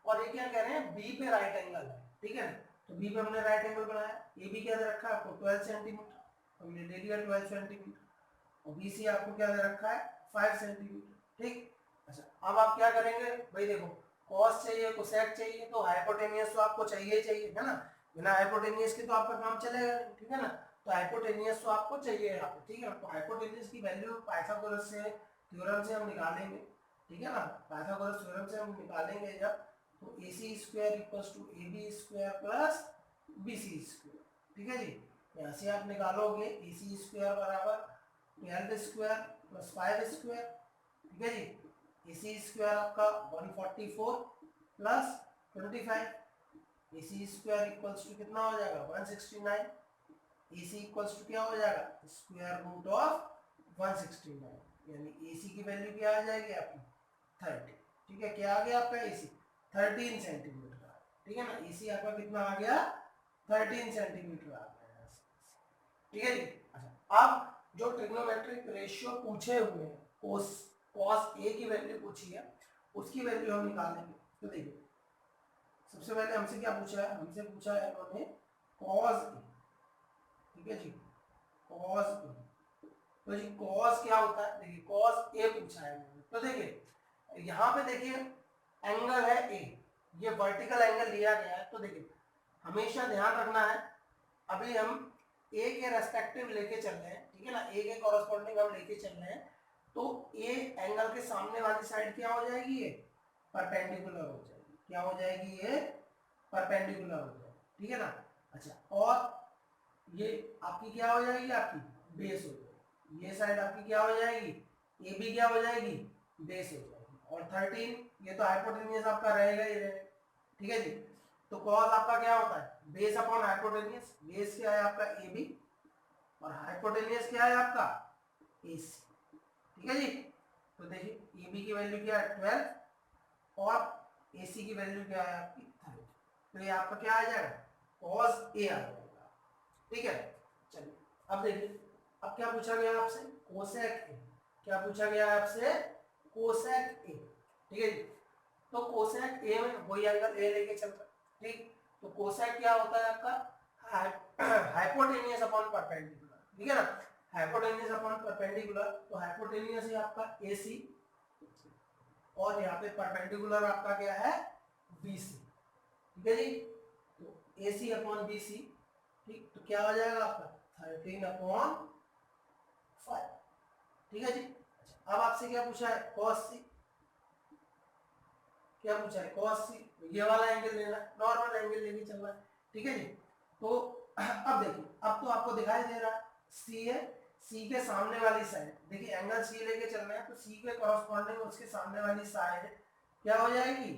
और ये क्या कह रहे हैं, B पे राइट एंगल है, ठीक है ना, तो B पे हमने राइट एंगल बनाया, AB क्या दे रखा है आपको 12 सेंटीमीटर, हमने ले लिया 12 सेंटीमीटर, और BC आपको क्या दे रखा है 5 सेंटीमीटर, ठीक। अच्छा अब आप क्या करेंगे भाई, देखो कॉस चाहिए, कोसेक चाहिए, तो हाइपोटेनियस तो आपको चाहिए चाहिए, है ना, बिना हाइपोटेनियस के तो आपका काम चलेगा नहीं, ठीक है ना। तो हाइपोटेनियस तो आपको चाहिए यहाँ पे, ठीक है। तो हाइपोटेनियस की वैल्यू पाइथागोरस से थ्योरम से हम निकालेंगे, ठीक है ना, पाइथागोरस थ्योरम से हम निकालेंगे जब, तो AC square equals to AB square plus BC square, ठीक है जी। यहाँ से आप निकालोगे AC स्क्वायर बराबर 12 स्क्वायर प्लस 5 स्क्वायर, ठीक है जी। AC स्क्वायर आपका 144 plus 25, AC square equals to कितना हो जाएगा 169, AC इक्वल्स टू क्या हो जाएगा स्क्वायर रूट ऑफ 169, यानी AC की वैल्यू क्या आ जाएगी आपकी 30, ठीक है। क्या आ गया आपका AC 13 सेंटीमीटर। ठीक है ना, AC आपका कितना आ गया 13 सेंटीमीटर आ गया। ठीक है जी। अच्छा, अब जो ट्रिग्नोमेट्रिक रेशियो पूछे हुए हैं, cos A की वैल्यू पूछी है, उसकी वैल्यू हम निकालेंगे। तो देखिए सबसे पहले हमसे क्या पूछा है, हमसे पूछा है उन्होंने cos A। ठीक है जी, cos A। तो जी cos क्या होता है, देखिए cos A पूछा है उन्होंने। तो देखिए यहाँ पे देखिए एंगल है A, ये वर्टिकल एंगल लिया गया है। तो देखिए हमेशा ध्यान रखना है, अभी हम A के रेस्पेक्टिव लेके चल रहे हैं। ठीक है ना, A के कॉरेस्पॉन्डिंग हम लेके चल रहे हैं। तो A एंगल के सामने वाली साइड क्या हो जाएगी, ये परपेंडिकुलर हो जाएगी। क्या हो जाएगी, ये परपेंडिकुलर हो जाएगी। ठीक है ना। अच्छा, और ये आपकी क्या हो जाएगी, आपकी बेस हो जाएगी। ये साइड आपकी क्या हो जाएगी, ए बी क्या हो जाएगी, बेस हो जाएगी। और 13 ये तो हाइपोटेनियस आपका रहेगा ही रहेगा। ठीक है जी। तो कॉस आपका क्या होता है, बेस अपॉन हाइपोटेनियस। बेस क्या है आपका ए बी, और हाइपोटेनियस क्या है आपका ए सी। ठीक है जी। तो देखिए ए बी की वैल्यू क्या है 12 और ए सी की वैल्यू क्या है आपकी 30। तो ये आपका क्या आ जाएगा, कॉस ए आ जाएगा। ठीक है, चलिए अब देखिए अब क्या पूछा गया आपसे, कोसेक ए। क्या पूछा गया आपसे, कोसेक ए। ठीक है जी। तो कोसेक ए में वही एंगल ए लेके चल रहा है। ठीक, तो कोसेक क्या होता है आपका हाइपोटेनियस अपॉन परपेंडिकुलर। ठीक है ना, हाइपोटेनियस अपॉन परपेंडिकुलर। तो हाइपोटेनियस है आपका AC और यहाँ पे परपेंडिकुलर आपका क्या है BC। ठीक है जी। तो AC अपॉन BC, ठीक, तो क्या हो जाएगा आपका 13/5। ठीक है जी। अच्छा, अब आपसे क्या पूछा है cos C। क्या पूछा है cos C, ये वाला एंगल लेना है, नॉर्मल एंगल लेके चलना है। ठीक है जी। तो अब देखिए अब तो आपको दिखाई दे रहा है C है, C के सामने वाली साइड देखिए एंगल C लेके चलना है, तो C के कॉरेस्पॉन्डिंग उसके सामने वाली साइड क्या हो जाएगी,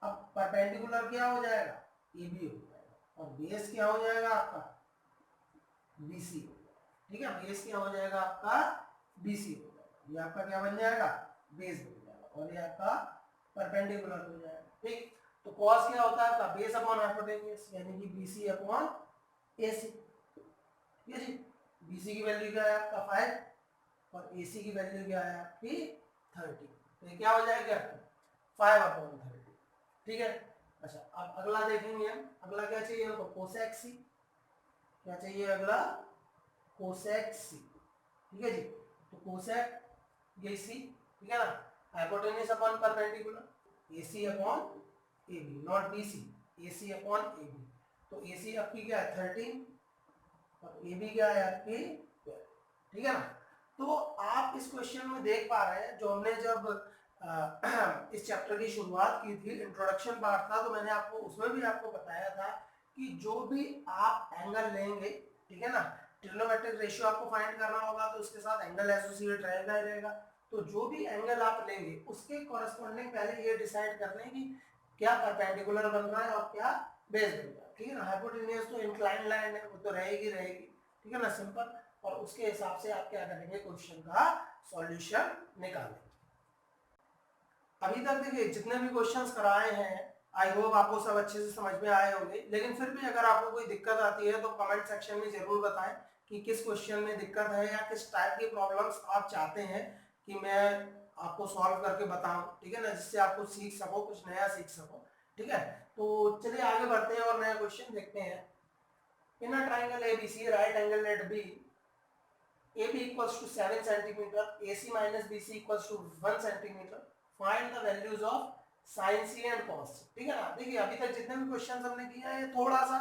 अब परपेंडिकुलर क्या हो जाएगा AB हो जाएगा, और बेस क्या हो जाएगा आपका BC हो जाएगा। ठीक है, बेस क्या हो जाएगा आपका BC हो जाएगा। ये आपका क्या बन जाएगा, बेस बन जाएगा, और ये आपका परपेंडिकुलर हो जाएगा। ठीक, तो cos क्या होता है आपका बेस अपॉन हाइपोटेन्यूज, यानी कि BC अपॉन AC। ठीक है जी। BC की वैल्यू क्या है आपका 5 और AC की वैल्यू क्या है आपकी 30। तो ये क्या हो जाएगा 5/30। ठीक है। अच्छा, अब अगला देखेंगे हम, अगला क्या चाहिए हमको कोसेक C। क्या चाहिए अगला, कोसेक C। ठीक है जी। तो कोसेक ये C, ठीक है ना, hypotenuse upon perpendicular, AC upon AB, not BC, AC upon AB। तो AC आपकी क्या है 13 और AB क्या है आपकी 12। ठीक है ना। तो आप इस क्वेश्चन में देख पा रहे हैं, जो हमने जब इस चैप्टर की शुरुआत की थी, इंट्रोडक्शन पार्ट था, तो मैंने आपको उसमें भी आपको बताया था कि जो भी आप एंगल लेंगे, ठीक है ना, ट्रिग्नोमेट्रिक रेशियो आपको फाइंड करना होगा, तो उसके साथ एंगल एसोसिएट रहेगा ही रहेगा। तो जो भी एंगल आप लेंगे उसके कॉरेस्पॉन्डिंग पहले ये डिसाइड कर लें कि क्या परपेंडिकुलर बन रहा है और क्या बेस बन रहा है। ठीक है ना, हाइपोटेन्यूज तो इंक्लाइन लाइन है, वो तो रहेगी रहेगी। ठीक है ना, सिंपल। और उसके हिसाब से आप क्या करेंगे, क्वेश्चन का सॉल्यूशन निकालेंगे। अभी तक देखिए जितने भी क्वेश्चंस कराए हैं, आई होप आपको सब अच्छे से समझ में आए होंगे। लेकिन फिर भी अगर आपको कोई दिक्कत आती है तो कमेंट सेक्शन में जरूर बताएं कि किस क्वेश्चन में दिक्कत है या किस टाइप की प्रॉब्लम्स आप चाहते हैं कि मैं आपको सॉल्व करके बताऊं। ठीक है ना, जिससे आप कुछ सीख सको, कुछ नया सीख सको। ठीक है, तो चलिए आगे बढ़ते हैं और नया क्वेश्चन देखते हैं। In a triangle ABC, right angle at B, AB equals to 7 centimeter, AC minus BC equals to 1 centimeter. Find the values of sin C and cos C. ठीक है ना, देखिए अभी तक जितने भी क्वेश्चन हमने किए हैं, ये थोड़ा सा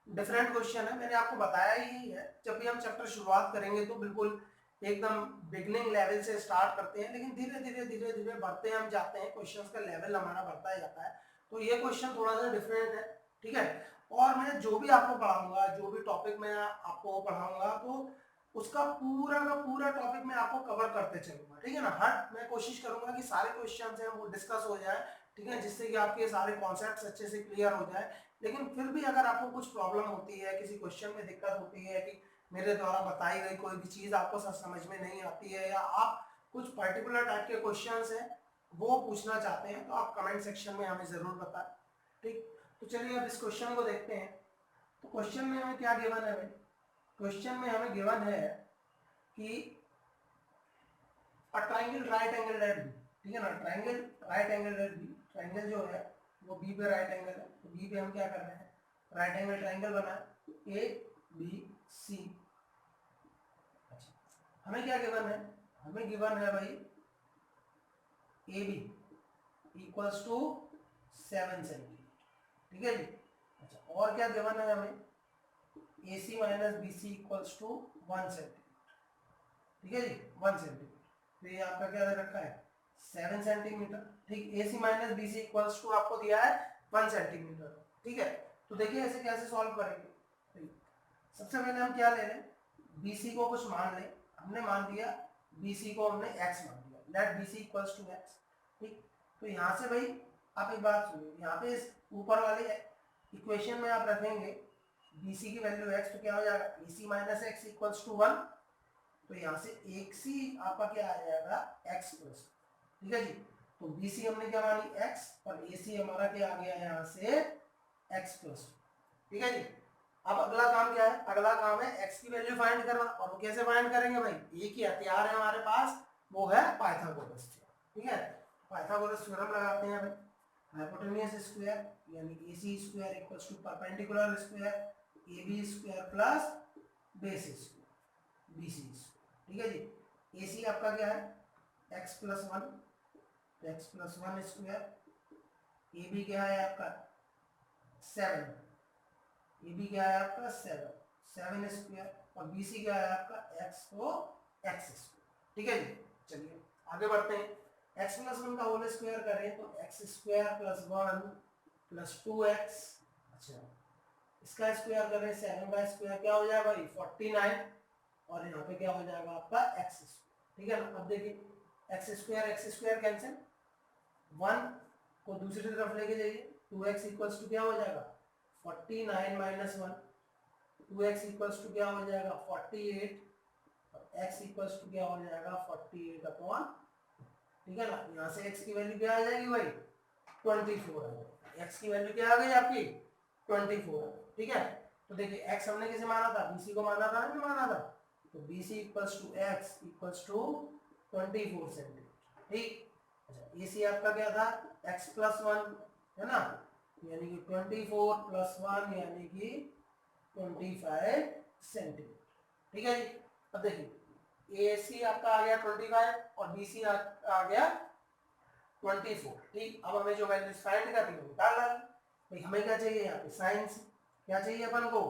डिफरेंट क्वेश्चन है। मैंने आपको बताया ही है, जब भी हम चैप्टर शुरुआत करेंगे तो बिल्कुल एकदम बिगनिंग लेवल से स्टार्ट करते हैं, लेकिन धीरे धीरे धीरे धीरे बढ़ते हम जाते हैं, क्वेश्चंस का लेवल हमारा बढ़ता ही जाता है। तो ये क्वेश्चन थोड़ा सा डिफरेंट है। ठीक है, और मैं जो भी आपको पढ़ाऊंगा, जो भी टॉपिक मैं आपको पढ़ाऊंगा, तो उसका पूरा का पूरा टॉपिक मैं आपको कवर करते चलूंगा। ठीक है ना, हर मैं कोशिश करूंगा कि सारे क्वेश्चन हैं वो डिस्कस हो जाए। ठीक है, जिससे कि आपके सारे कॉन्सेप्ट्स अच्छे से क्लियर हो जाए। लेकिन फिर भी अगर आपको कुछ प्रॉब्लम होती है, किसी क्वेश्चन में दिक्कत होती है कि मेरे द्वारा बताई गई कोई भी चीज आपको समझ में नहीं आती है, या आप कुछ पर्टिकुलर टाइप के क्वेश्चन हैं वो पूछना चाहते हैं तो आप कमेंट सेक्शन में हमें जरूर बताएं। ठीक, तो चलिए अब इस क्वेश्चन को देखते हैं। तो क्वेश्चन में हमें क्या गिवन है भाई? क्वेश्चन में हमें गिवन है कि a triangle right angle at B, ठीक है ना, triangle right angle at B, triangle जो है वो बी पे राइट एंगल है, तो बी पे हम क्या कर रहे हैं, राइट एंगल ट्राइंगल बनाए ए बी सी। अच्छा, हमें क्या गिवन है? हमें गिवन है भाई A B equals to 7 centimetre, ठीक है जी। अच्छा, और क्या गिवन है हमें? A C minus B C equals to 1 centimetre, ठीक है जी, 1 सेंटीमीटर। तो ये आपका क्या दे रखा है? 7 सेंटीमीटर। ठीक, A C minus B C equals to आपको दिया है 1 सेंटीमीटर, ठीक है। तो देखिए ऐसे कैसे सॉल्व करेंगे। सबसे पहले हम क्या ले रहे हैं, बी सी को कुछ मान लें, हमने मान दिया बी सी को, हमने एक्स मान दिया, let B C equals to X. ठीक, तो यहाँ से भाई आप एक बात सुनिए, यहाँ पे इस ऊपर वाले इक्वेशन में आप रखेंगे बी सी की वैल्यू एक्स, तो क्या हो जाएगा, ए C minus x equals to 1। तो यहाँ से एक सी आपका क्या आ जाएगा, एक्स प्लस, ठीक है जी। तो बी सी हमने क्या मानी, एक्स, और ए सी हमारा क्या आ गया यहाँ से, एक्स प्लस, ठीक है जी। अब अगला काम क्या है? अगला काम है एक्स की वैल्यू फाइंड करना, और वो कैसे फाइंड करेंगे भाई? एक ही हथियार है हमारे पास, वो है पाइथागोरस थ्योरम, ठीक है। पाइथागोरस थ्योरम लगाते हैं भाई, हाइपोटेन्यूस स्क्वायर यानी AC square equals to perpendicular square AB square plus base square BC square, ठीक है जी। AC आपका क्या है, x प्लस 1, तो x प्लस 1 स्क्वायर, AB क्या है आपका 7, AB क्या है आपका 7 स्क्वायर, और BC क्या है आपका x को x स्क्वायर, ठीक है जी। चलिए आगे बढ़ते हैं। x प्लस 1 का होल स्क्वायर करें तो x square plus 1 plus 2x, अच्छा इसका स्क्वायर करें 7 का स्क्वायर क्या हो जाएगा भाई 49, और यहाँ पे क्या हो जाएगा आपका x स्क्वायर, ठीक है ना। अब देखिए x स्क्वायर कैंसिल, 1 को दूसरी तरफ लेके जाइए, 2x इक्वल्स टू क्या हो जाएगा 49 माइनस 1, 2x इक्वल्स टू क्या हो जाएगा 48, और x इक्वल्स टू क्या हो जाएगा 48 अपॉन, ठीक है ना। यहाँ से x की वैल्यू क्या आ जाएगी भाई 24 आ जाएगी, x की वैल्यू क्या आ गई आपकी 24, ठीक है। तो देखिए x हमने किसे माना था, bc को माना था, नहीं माना था, तो bc equals to x equals to 24 centimetre, ठीक। अच्छा ac आपका क्या था x प्लस 1, है ना, यानी कि 24 प्लस 1 यानी कि 25 सेंटीमीटर, ठीक है जी। अब देखिए AC आपका आ गया 25 और BC आ गया 24, ठीक। अब हमें जो वैल्यूज फाइंड करनी है निकाल डाल भाई। हमें क्या चाहिए यहाँ पे साइन सी, क्या चाहिए अपन को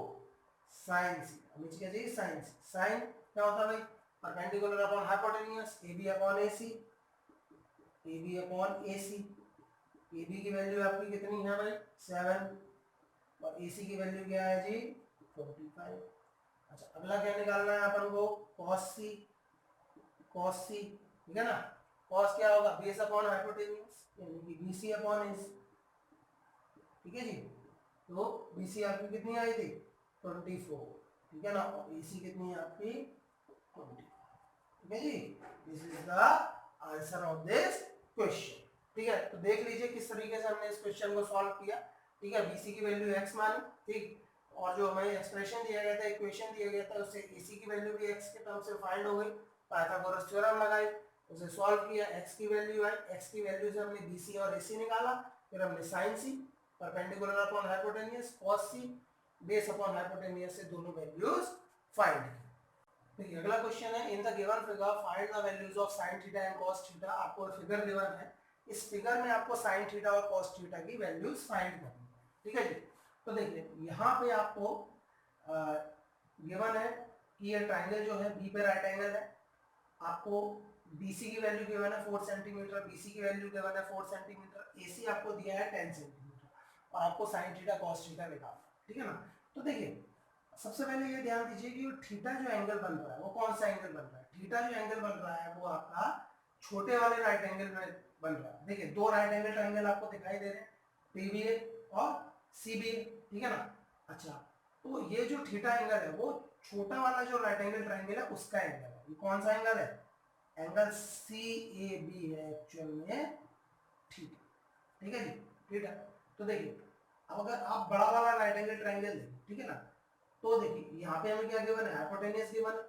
साइन सी, हमें क्या चाहिए साइन सी। साइन क्या होता है भाई, perpendicular upon hypotenuse, AB upon AC, AB upon AC। AB की वैल्यू आपकी कितनी है भाई 7, और AC की वैल्यू क्या है जी 25। अच्छा अगला क्या निकालना है अपन को, cos C, cos C, ठीक है ना। cos क्या होगा बेस अपॉन हाइपोटेन्यूस यानी कि BC अपॉन AC, ठीक है जी। तो BC आपकी कितनी आई थी 24, ठीक है ना, और AC कितनी है आपकी 20, ठीक है जी। This is the answer of this question, ठीक है। तो देख लीजिए किस तरीके से हमने इस क्वेश्चन को सॉल्व किया, ठीक है। BC की वैल्यू x मानी, ठीक, और जो हमें एक्सप्रेशन दिया गया था, इक्वेशन दिया गया था, उससे AC की वैल्यू भी x के टर्म से फाइंड हो गई, पाइथागोरस थ्योरम लगाई, उसे सॉल्व किया, x की वैल्यू आई, x की वैल्यू से हमने BC और AC निकाला, फिर हमने sin C, perpendicular upon hypotenuse cos C, base upon hypotenuse से दोनों वैल्यूज फाइंड की। देखिए अगला क्वेश्चन है, in the given figure find the values of sin theta and cos theta. आपको फिगर गिवन है, इस फिगर में आपको sin थीटा और cos थीटा की वैल्यूज फाइंड करनी है, ठीक है जी। तो देखिए यहाँ पे आपको गिवन है कि ये ट्राइंगल जो है बी पे राइट एंगल है, आपको BC की वैल्यू गिवन है 4 सेंटीमीटर, BC की वैल्यू गिवन है 4 सेंटीमीटर, AC आपको दिया है 10 सेंटीमीटर, और आपको sin थीटा cos थीटा निकालना, ठीक है ना। तो देखिए सबसे पहले ये ध्यान दीजिए कि थीटा जो एंगल बन रहा है वो कौन सा एंगल बन रहा है, थीटा जो एंगल बन रहा है वो आपका छोटे वाले राइट एंगल में बन रहा है। देखिए दो राइट एंगल ट्रायंगल आपको दिखाई दे रहे हैं, PBA और CBA, ठीक है ना। अच्छा तो ये जो थीटा एंगल है वो छोटा वाला जो राइट एंगल ट्रायंगल है उसका एंगल है। ये कौन सा एंगल है, एंगल CAB है एक्चुअल में, थीटा, ठीक है जी, थीटा। तो देखिए अब अगर आप बड़ा वाला राइट एंगल ट्रायंगल देखें, ठीक है ना, तो देखिए यहाँ पे हमें क्या गिवन है, हाइपोटेन्यूज गिवन है,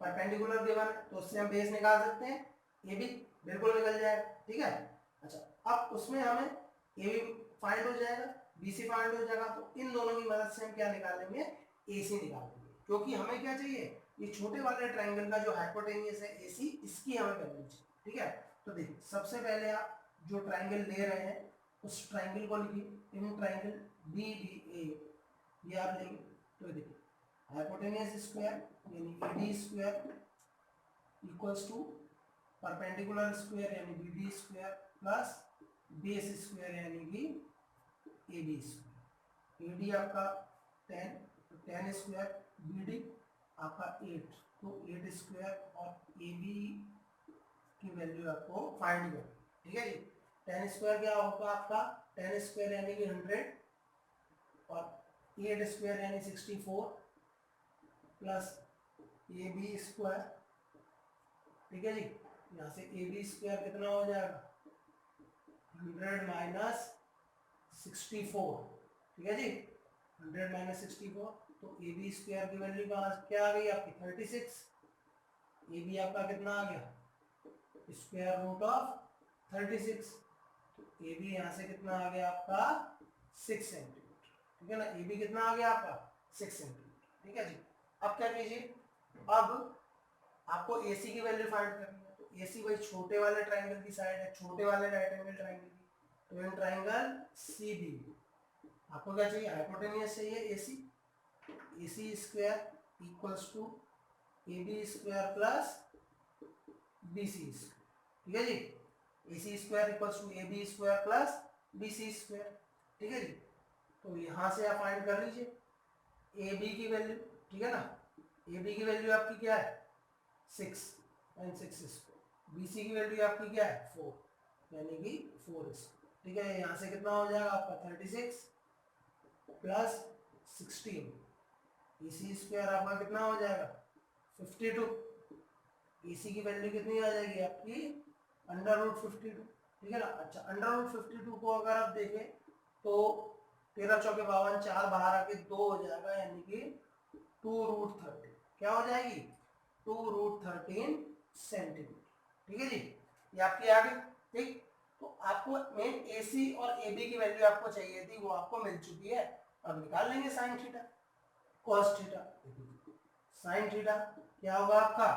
परपेंडिकुलर गिवन है, तो उससे हम बेस निकाल सकते हैं, ए बी बिल्कुल निकल जाएगा, ठीक है। अच्छा अब उसमें हमें ए बी फाइंड हो जाएगा, बी सी फाइंड हो जाएगा, तो इन दोनों की मदद से हम क्या निकाल लेंगे, ए सी निकाल लेंगे, क्योंकि हमें क्या चाहिए, ये छोटे वाले ट्रायंगल का जो हाइपोटेन्यूज है ए सी, इसकी हमें वैल्यू चाहिए, ठीक है। तो देखिए सबसे पहले आप जो ट्रायंगल ले रहे हैं उस ट्रायंगल को लिखिए, in triangle B D A, ये आप लेंगे, तो देखिए हाइपोटेन्यूज स्क्वायर यानी A D square equals to perpendicular square यानी B D square plus base square यानी कि A B square. A D आपका 10, तो 10 स्क्वायर, बी डी आपका 8, तो 8 स्क्वायर, और ए बी की वैल्यू आपको फाइंड करनी, ठीक है जी। 10 स्क्वायर क्या होगा आपका, 10 स्क्वायर यानी कि 100, और 8 स्क्वायर यानी 64 प्लस ए बी स्क्वायर, ठीक है जी। यहाँ से ए बी स्क्वायर कितना हो जाएगा, 100 माइनस 64, ठीक है जी, 100 माइनस 64, तो ए बी स्क्वायर की वैल्यू क्या आ गई आपकी 36, ए बी आपका कितना आ गया, स्क्वायर रूट ऑफ 36, तो ए बी यहाँ से कितना आ गया आपका 6 सेंटीमीटर, ठीक है ना, ए बी कितना आ गया आपका 6 सेंटीमीटर, ठीक है जी। अब क्या कीजिए, अब आपको ए सी की वैल्यू फाइंड करनी है, तो ए सी वही छोटे वाले ट्राइंगल की साइड है, छोटे वाले राइट एंगल ट्राइंगल की, तो इन ट्राइंगल सी बी आपको क्या चाहिए, हाइपोटेन्यूज चाहिए A C square equals to A B square plus B C square, ठीक है जी, A C square equals to A B square plus B C square, ठीक है जी। तो यहाँ से आप फाइंड कर लीजिए ए बी की वैल्यू, ठीक है ना, ए बी की वैल्यू आपकी क्या है 6 and 6 स्क्वायर, बी सी की वैल्यू आपकी क्या है 4 यानी कि 4 स्क्वायर, ठीक है। यहाँ से कितना हो जाएगा आपका 36 प्लस 16, ए सी स्क्वायर आपका कितना हो जाएगा 52, ए सी की वैल्यू कितनी आ जाएगी आपकी √52, ठीक है ना। अच्छा √52 को अगर आप देखें तो 13 चौके 52, 4 बाहर आके 2 हो जाएगा, यानी कि 2√13, क्या हो जाएगी 2√13 सेंटीमीटर, ठीक है जी, ये आपकी आ गई, ठीक। तो आपको मेन ए सी और ए बी की वैल्यू आपको चाहिए थी, वो आपको मिल चुकी है, अब निकाल लेंगे sign theta cos theta. Sine theta क्या होगा आपका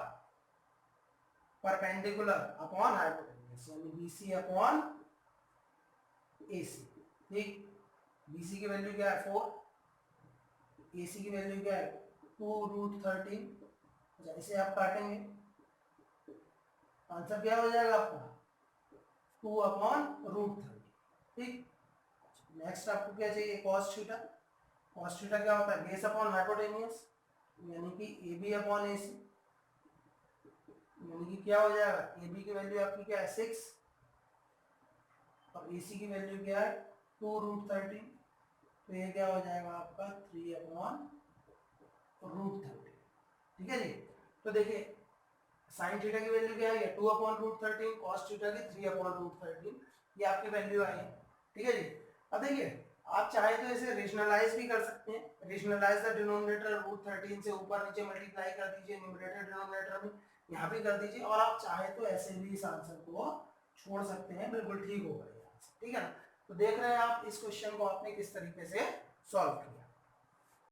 परपेंडिकुलर अपॉन हाइपोटेन्यूज यानी बीसी अपॉन एसी, ठीक। बीसी की वैल्यू क्या है 4, एसी की वैल्यू क्या है 2√13, अच्छा इसे आप काटेंगे, आंसर क्या हो जाएगा आपका 2/√30, ठीक। नेक्स्ट आपको क्या चाहिए कॉस थीटा, कॉस थीटा क्या होता है बेस अपॉन हाइपोटेन्यूज यानी कि ए बी अपॉन ए सी, यानी कि क्या हो जाएगा ए बी की वैल्यू आपकी क्या है 6 और ए सी की वैल्यू क्या है 2√13, तो ये क्या हो जाएगा आपका 3/√30, ठीक है जी। तो देखिए साइन थीटा की वैल्यू क्या है 2/√13, कॉस थीटा की 3/√13, ये आपकी वैल्यू आई है, ठीक है जी। अब देखिए आप चाहे तो इसे रेशनलाइज भी कर सकते हैं, रेशनलाइज द डिनोमिनेटर √13 से ऊपर नीचे मल्टीप्लाई कर दीजिए न्यूमरेटर डिनोमिनेटर में, यहाँ भी कर दीजिए, और आप चाहे तो ऐसे भी इस आंसर को छोड़ सकते हैं, बिल्कुल ठीक होगा ये आंसर, ठीक है ना। तो देख रहे हैं आप इस क्वेश्चन को आपने किस तरीके से सॉल्व किया।